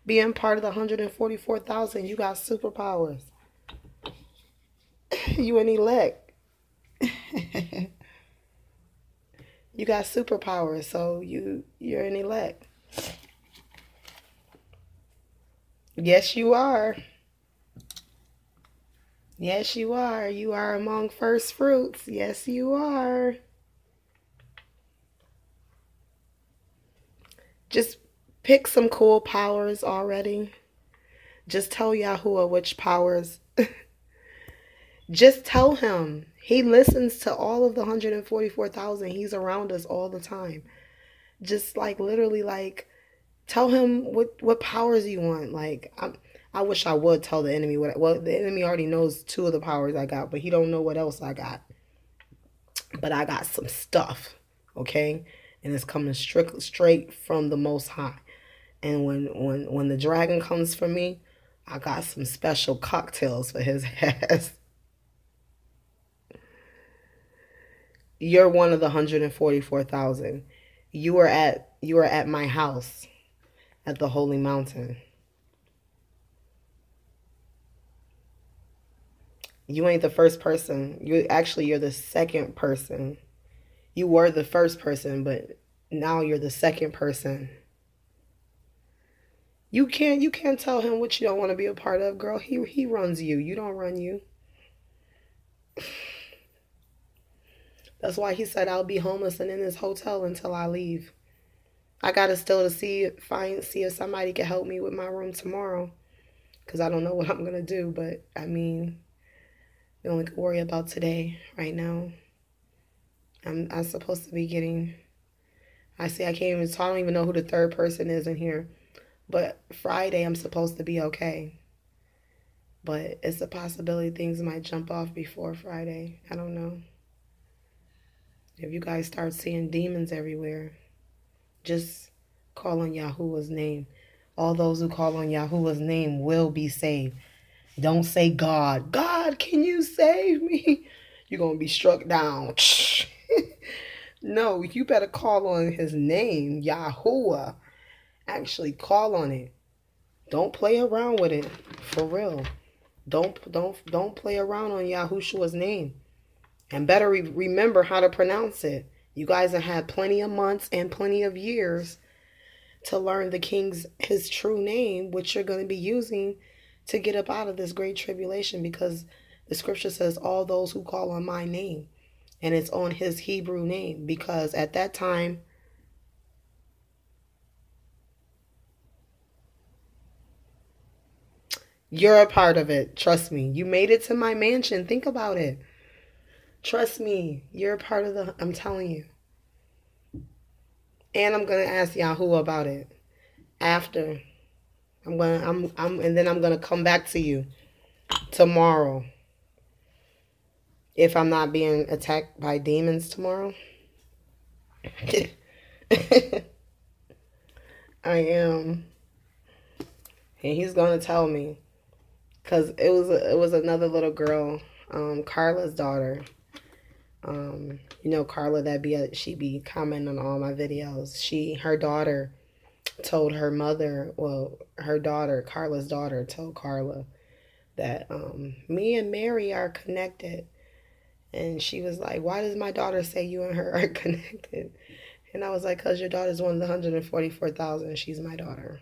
Being part of the 144,000, you got superpowers. You an elect. You got superpowers, so you're an elect. Yes, you are. Yes, you are. You are among first fruits. Yes, you are. Just pick some cool powers already. Just tell Yahuwah which powers. Just tell him. He listens to all of the 144,000. He's around us all the time. Just like literally like tell him what powers you want. Like I wish I would tell the enemy what. Well, the enemy already knows 2 of the powers I got, but he don't know what else I got. But I got some stuff, okay? And it's coming straight from the Most High. And when the dragon comes for me, I got some special cocktails for his ass. You're one of the 144,000. You are at my house at the holy mountain. You ain't the first person. You're the second person. You were the first person, but now you're the second person. You can't tell him what you don't want to be a part of, girl. He runs you. You don't run you. That's why he said I'll be homeless and in this hotel until I leave. I gotta still see if somebody can help me with my room tomorrow, because I don't know what I'm gonna do. But I mean, we only can worry about today. Right now, I'm supposed to be getting. I can't even. So I don't even know who the third person is in here. But Friday, I'm supposed to be okay. But it's a possibility things might jump off before Friday. I don't know. If you guys start seeing demons everywhere, just call on Yahuwah's name. All those who call on Yahuwah's name will be saved. Don't say God. God, can you save me? You're going to be struck down. No, you better call on his name, Yahuwah. Actually call on it. Don't play around with it. For real. Don't play around on Yahushua's name. And better remember how to pronounce it. You guys have had plenty of months and plenty of years to learn his true name, which you're going to be using to get up out of this great tribulation, because the scripture says all those who call on my name, and it's on his Hebrew name, because at that time, you're a part of it. Trust me. You made it to my mansion. Think about it. Trust me. You're a part of I'm telling you. And I'm going to ask Yahuwah about it after. And then I'm going to come back to you tomorrow. if I'm not being attacked by demons tomorrow. I am. And he's going to tell me. Because it was another little girl, Carla's daughter. You know Carla she be commenting on all my videos. Her daughter told her mother, well, her daughter, Carla's daughter, told Carla that me and Mary are connected. And she was like, why does my daughter say you and her are connected? And I was like, because your daughter's one of the 144,000. She's my daughter.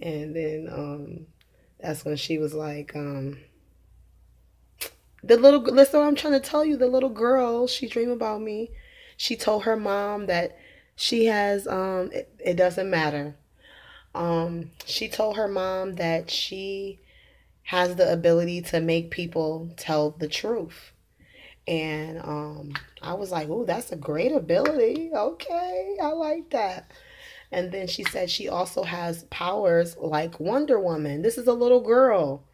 And then that's when she was like, listen, I'm trying to tell you, the little girl, she dreamed about me. She told her mom that she has, it doesn't matter. She told her mom that she has the ability to make people tell the truth. And I was like, oh, that's a great ability. Okay, I like that. And then she said she also has powers like Wonder Woman. This is a little girl.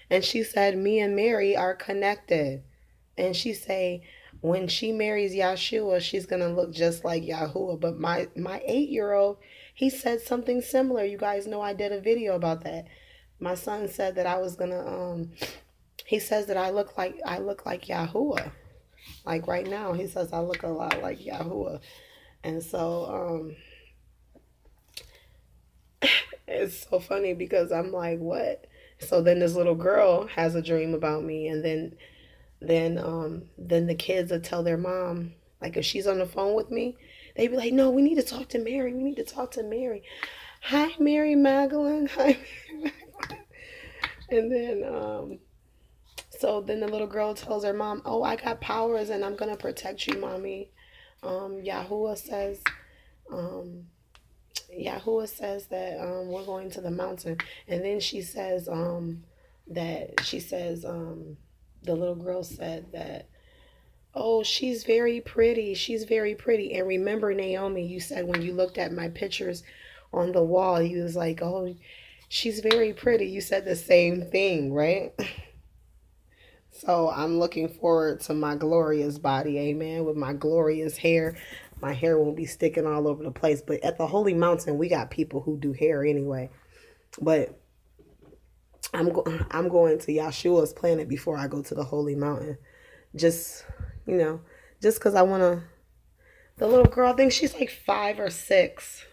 And she said, me and Mary are connected. And she say, when she marries Yahshua, she's going to look just like Yahuwah. But my 8-year-old, he said something similar. You guys know I did a video about that. My son said that I was going to, he says that I look like Yahuwah. Like right now, he says I look a lot like Yahuwah. And so, it's so funny because I'm like, what? So then this little girl has a dream about me, and then the kids will tell their mom, like if she's on the phone with me, they be like, no, we need to talk to Mary. We need to talk to Mary. Hi, Mary Magdalene. Hi, Mary Magdalene. And then so then the little girl tells her mom, oh, I got powers and I'm gonna protect you, mommy. Yahuwah says, Yahuwah says that we're going to the mountain. And then she says the little girl said that, oh, she's very pretty. She's very pretty. And remember, Naomi, you said when you looked at my pictures on the wall, you was like, oh, she's very pretty. You said the same thing, right? So I'm looking forward to my glorious body, amen, with my glorious hair. My hair won't be sticking all over the place. But at the Holy Mountain, we got people who do hair anyway. But I'm going to Yahshua's planet before I go to the Holy Mountain. Just, just because I want to. The little girl, I think she's like 5 or 6.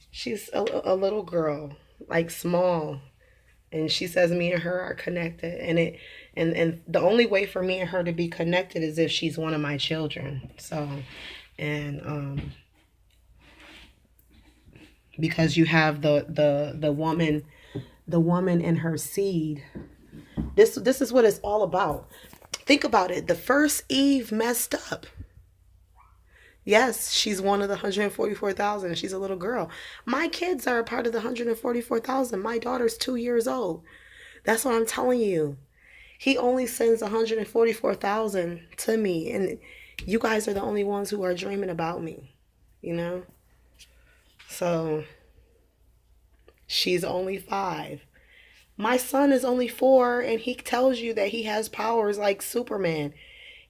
She's a little girl, like small. And she says me and her are connected. And the only way for me and her to be connected is if she's one of my children. So, and because you have the woman and her seed. This is what it's all about. Think about it. The first Eve messed up. Yes, she's one of the 144,000. She's a little girl. My kids are a part of the 144,000. My daughter's 2 years old. That's what I'm telling you. He only sends 144,000 to me. And you guys are the only ones who are dreaming about me. So, she's only 5. My son is only 4, and he tells you that he has powers like Superman.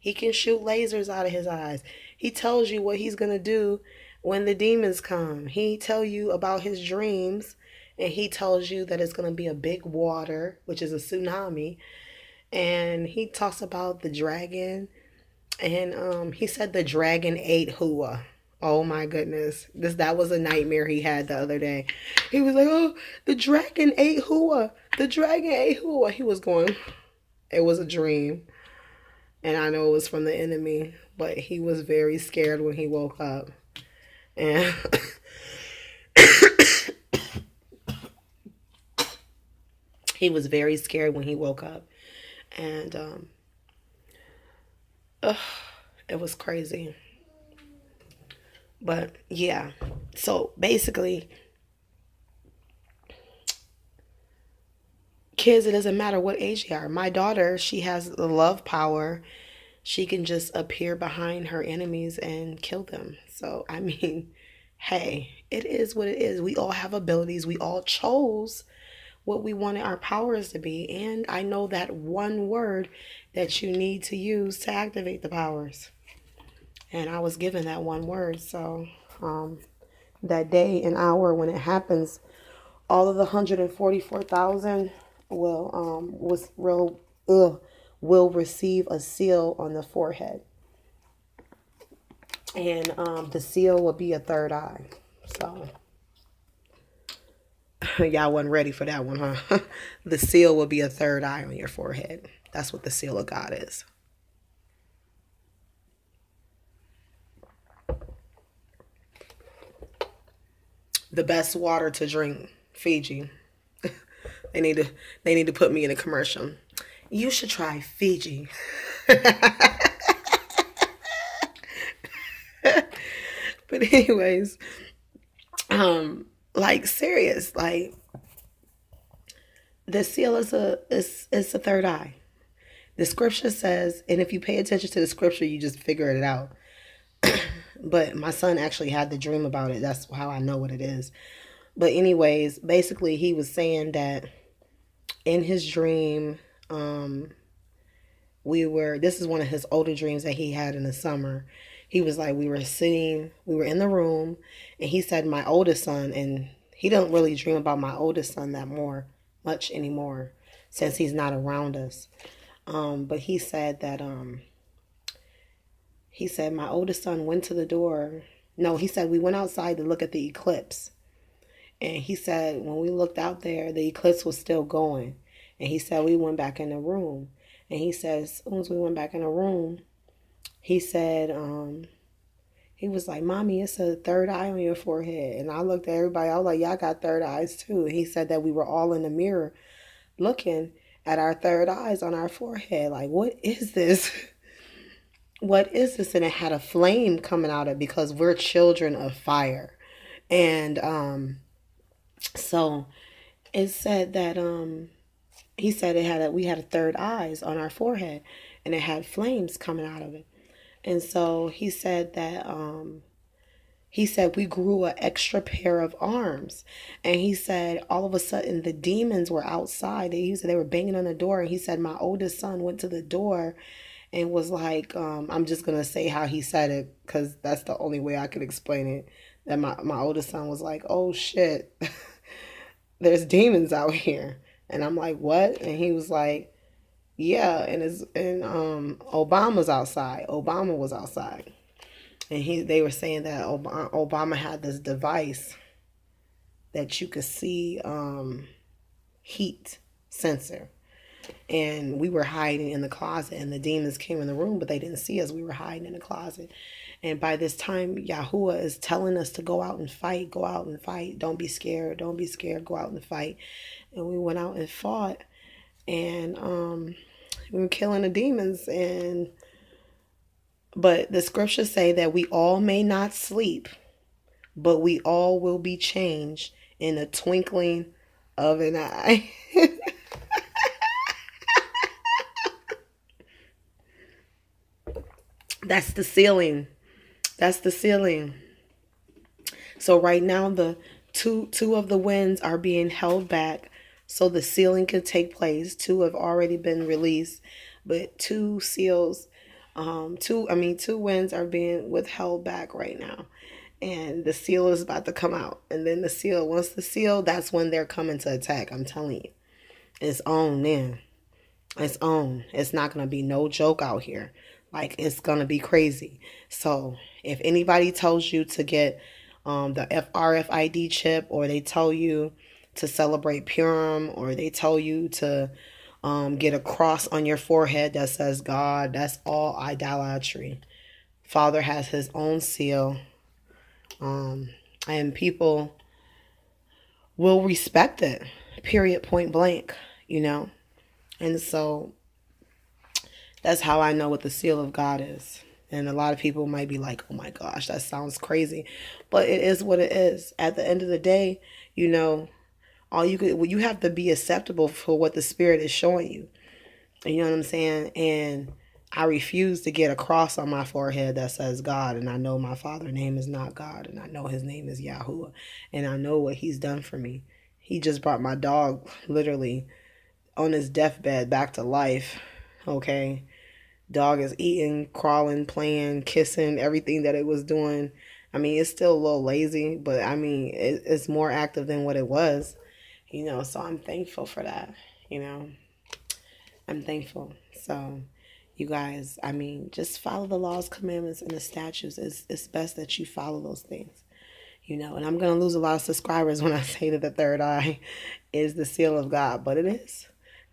He can shoot lasers out of his eyes. He tells you what he's going to do when the demons come. He tells you about his dreams, and he tells you that it's going to be a big water, which is a tsunami. And he talks about the dragon, and he said the dragon ate Hua. Oh my goodness. That was a nightmare he had the other day. He was like, oh, the dragon ate Hua. The dragon ate Hua. He was going, it was a dream. And I know it was from the enemy, but he was very scared when he woke up. And he was very scared when he woke up. And it was crazy. But yeah, so basically, kids, it doesn't matter what age they are. My daughter, she has the love power. She can just appear behind her enemies and kill them. So, I mean, hey, it is what it is. We all have abilities. We all chose what we wanted our powers to be. And I know that one word that you need to use to activate the powers. And I was given that one word. So that day and hour when it happens, all of the 144,000 will receive a seal on the forehead. And the seal will be a third eye. So y'all wasn't ready for that one, huh? The seal will be a third eye on your forehead. That's what the seal of God is. The best water to drink, Fiji. They need to put me in a commercial. You should try Fiji. But anyways, like serious, like the seal is a third eye. The scripture says, and if you pay attention to the scripture, you just figure it out. But my son actually had the dream about it. That's how I know what it is. But anyways, basically he was saying that in his dream, this is one of his older dreams that he had in the summer. He was like, we were in the room, and he said my oldest son, and he don't really dream about my oldest son that much anymore since he's not around us. But he said that, he said my oldest son went to the door. No, he said we went outside to look at the eclipse. And he said when we looked out there, the eclipse was still going. And he said we went back in the room. And he said as soon as we went back in the room, he said, he was like, Mommy, it's a third eye on your forehead. And I looked at everybody. I was like, y'all got third eyes too. And he said that we were all in the mirror looking at our third eyes on our forehead. Like, what is this? What is this? And it had a flame coming out of it because we're children of fire. And so it said that he said we had a third eyes on our forehead, and it had flames coming out of it. And so he said that we grew an extra pair of arms. And he said all of a sudden the demons were outside. They were banging on the door. And he said my oldest son went to the door and was like, I'm just going to say how he said it because that's the only way I could explain it. That my oldest son was like, oh shit, there's demons out here. And I'm like, what? And he was like, yeah, and Obama's outside. Obama was outside. And they were saying that Obama had this device that you could see heat sensor. And we were hiding in the closet, and the demons came in the room, but they didn't see us. We were hiding in the closet. And by this time, Yahuwah is telling us to go out and fight, go out and fight. Don't be scared. Don't be scared. Go out and fight. And we went out and fought, and we were killing the demons. But the scriptures say that we all may not sleep, but we all will be changed in a twinkling of an eye. That's the sealing. That's the sealing. So right now the two of the winds are being held back so the sealing can take place. 2 have already been released, but 2 winds are being withheld back right now. And the seal is about to come out. And then once the seal, that's when they're coming to attack. I'm telling you. It's on then. It's on. It's not going to be no joke out here. Like, it's going to be crazy. So, if anybody tells you to get the RFID chip, or they tell you to celebrate Purim, or they tell you to get a cross on your forehead that says God, that's all idolatry. Father has his own seal. And people will respect it. Period, point blank, And so that's how I know what the seal of God is. And a lot of people might be like, oh my gosh, that sounds crazy. But it is what it is. At the end of the day, you have to be acceptable for what the Spirit is showing you. You know what I'm saying? And I refuse to get a cross on my forehead that says God. And I know my Father's name is not God. And I know his name is Yahuwah. And I know what he's done for me. He just brought my dog literally on his deathbed back to life. Okay. Dog is eating, crawling, playing, kissing, everything that it was doing. I mean, it's still a little lazy, but I mean, it's more active than what it was, you know, so I'm thankful for that, you know. I'm thankful. So, you guys, I mean, just follow the laws, commandments, and the statutes. It's best that you follow those things, you know. And I'm going to lose a lot of subscribers when I say that the third eye is the seal of God, but it is.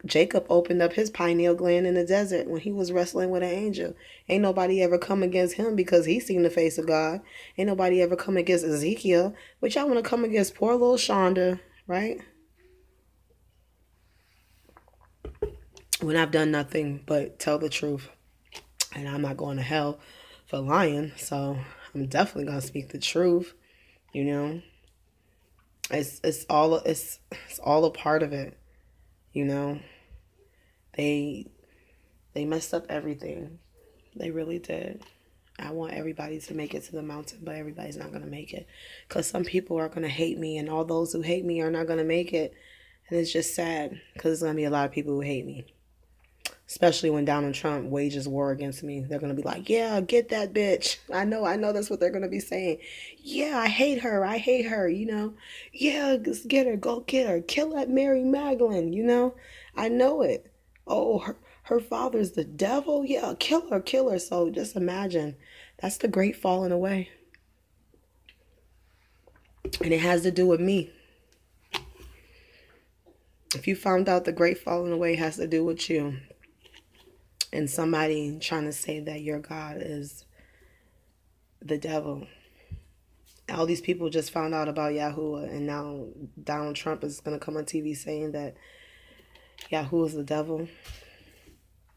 Jacob opened up his pineal gland in the desert when he was wrestling with an angel. Ain't nobody ever come against him because he seen the face of God. Ain't nobody ever come against Ezekiel. But y'all want to come against poor little Shonda, right? When I've done nothing but tell the truth. And I'm not going to hell for lying. So I'm definitely going to speak the truth. You know, it's all a part of it. You know, they messed up everything. They really did. I want everybody to make it to the mountain, but everybody's not going to make it. Because some people are going to hate me, and all those who hate me are not going to make it. And it's just sad, because there's going to be a lot of people who hate me. Especially when Donald Trump wages war against me. They're going to be like, yeah, get that bitch. I know that's what they're going to be saying. Yeah, I hate her, you know. Yeah, just get her, go get her. Kill that Mary Magdalene, you know. I know it. Oh, her father's the devil. Yeah, kill her. So just imagine. That's the great falling away. And it has to do with me. If you found out the great falling away has to do with you, and somebody trying to say that your God is the devil. All these people just found out about Yahuwah, and now Donald Trump is going to come on TV saying that Yahuwah is the devil.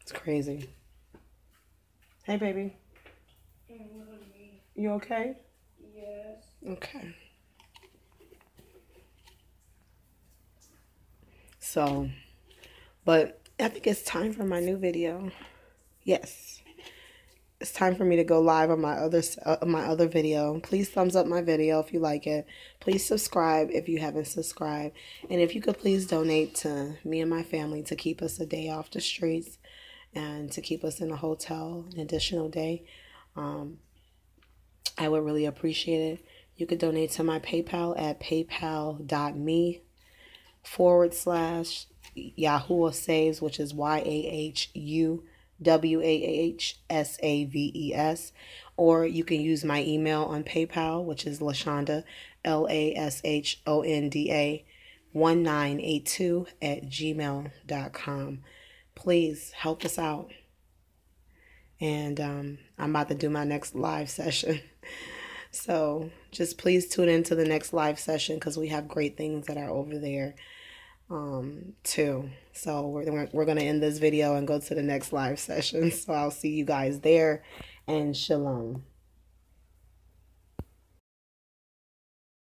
It's crazy. Hey, baby. You okay? Yes. Okay. So, but I think it's time for my new video. Yes. It's time for me to go live on my other video. Please thumbs up my video if you like it. Please subscribe if you haven't subscribed. And if you could please donate to me and my family to keep us a day off the streets and to keep us in a hotel an additional day, I would really appreciate it. You could donate to my PayPal at paypal.me/Yahuwah Saves, which is YAHUWAHSAVES, or you can use my email on PayPal, which is Lashonda, LASHONDA 1982 @gmail.com. Please help us out. And I'm about to do my next live session. So just please tune into the next live session because we have great things that are over there too. So we're going to end this video and go to the next live session. So I'll see you guys there, and shalom.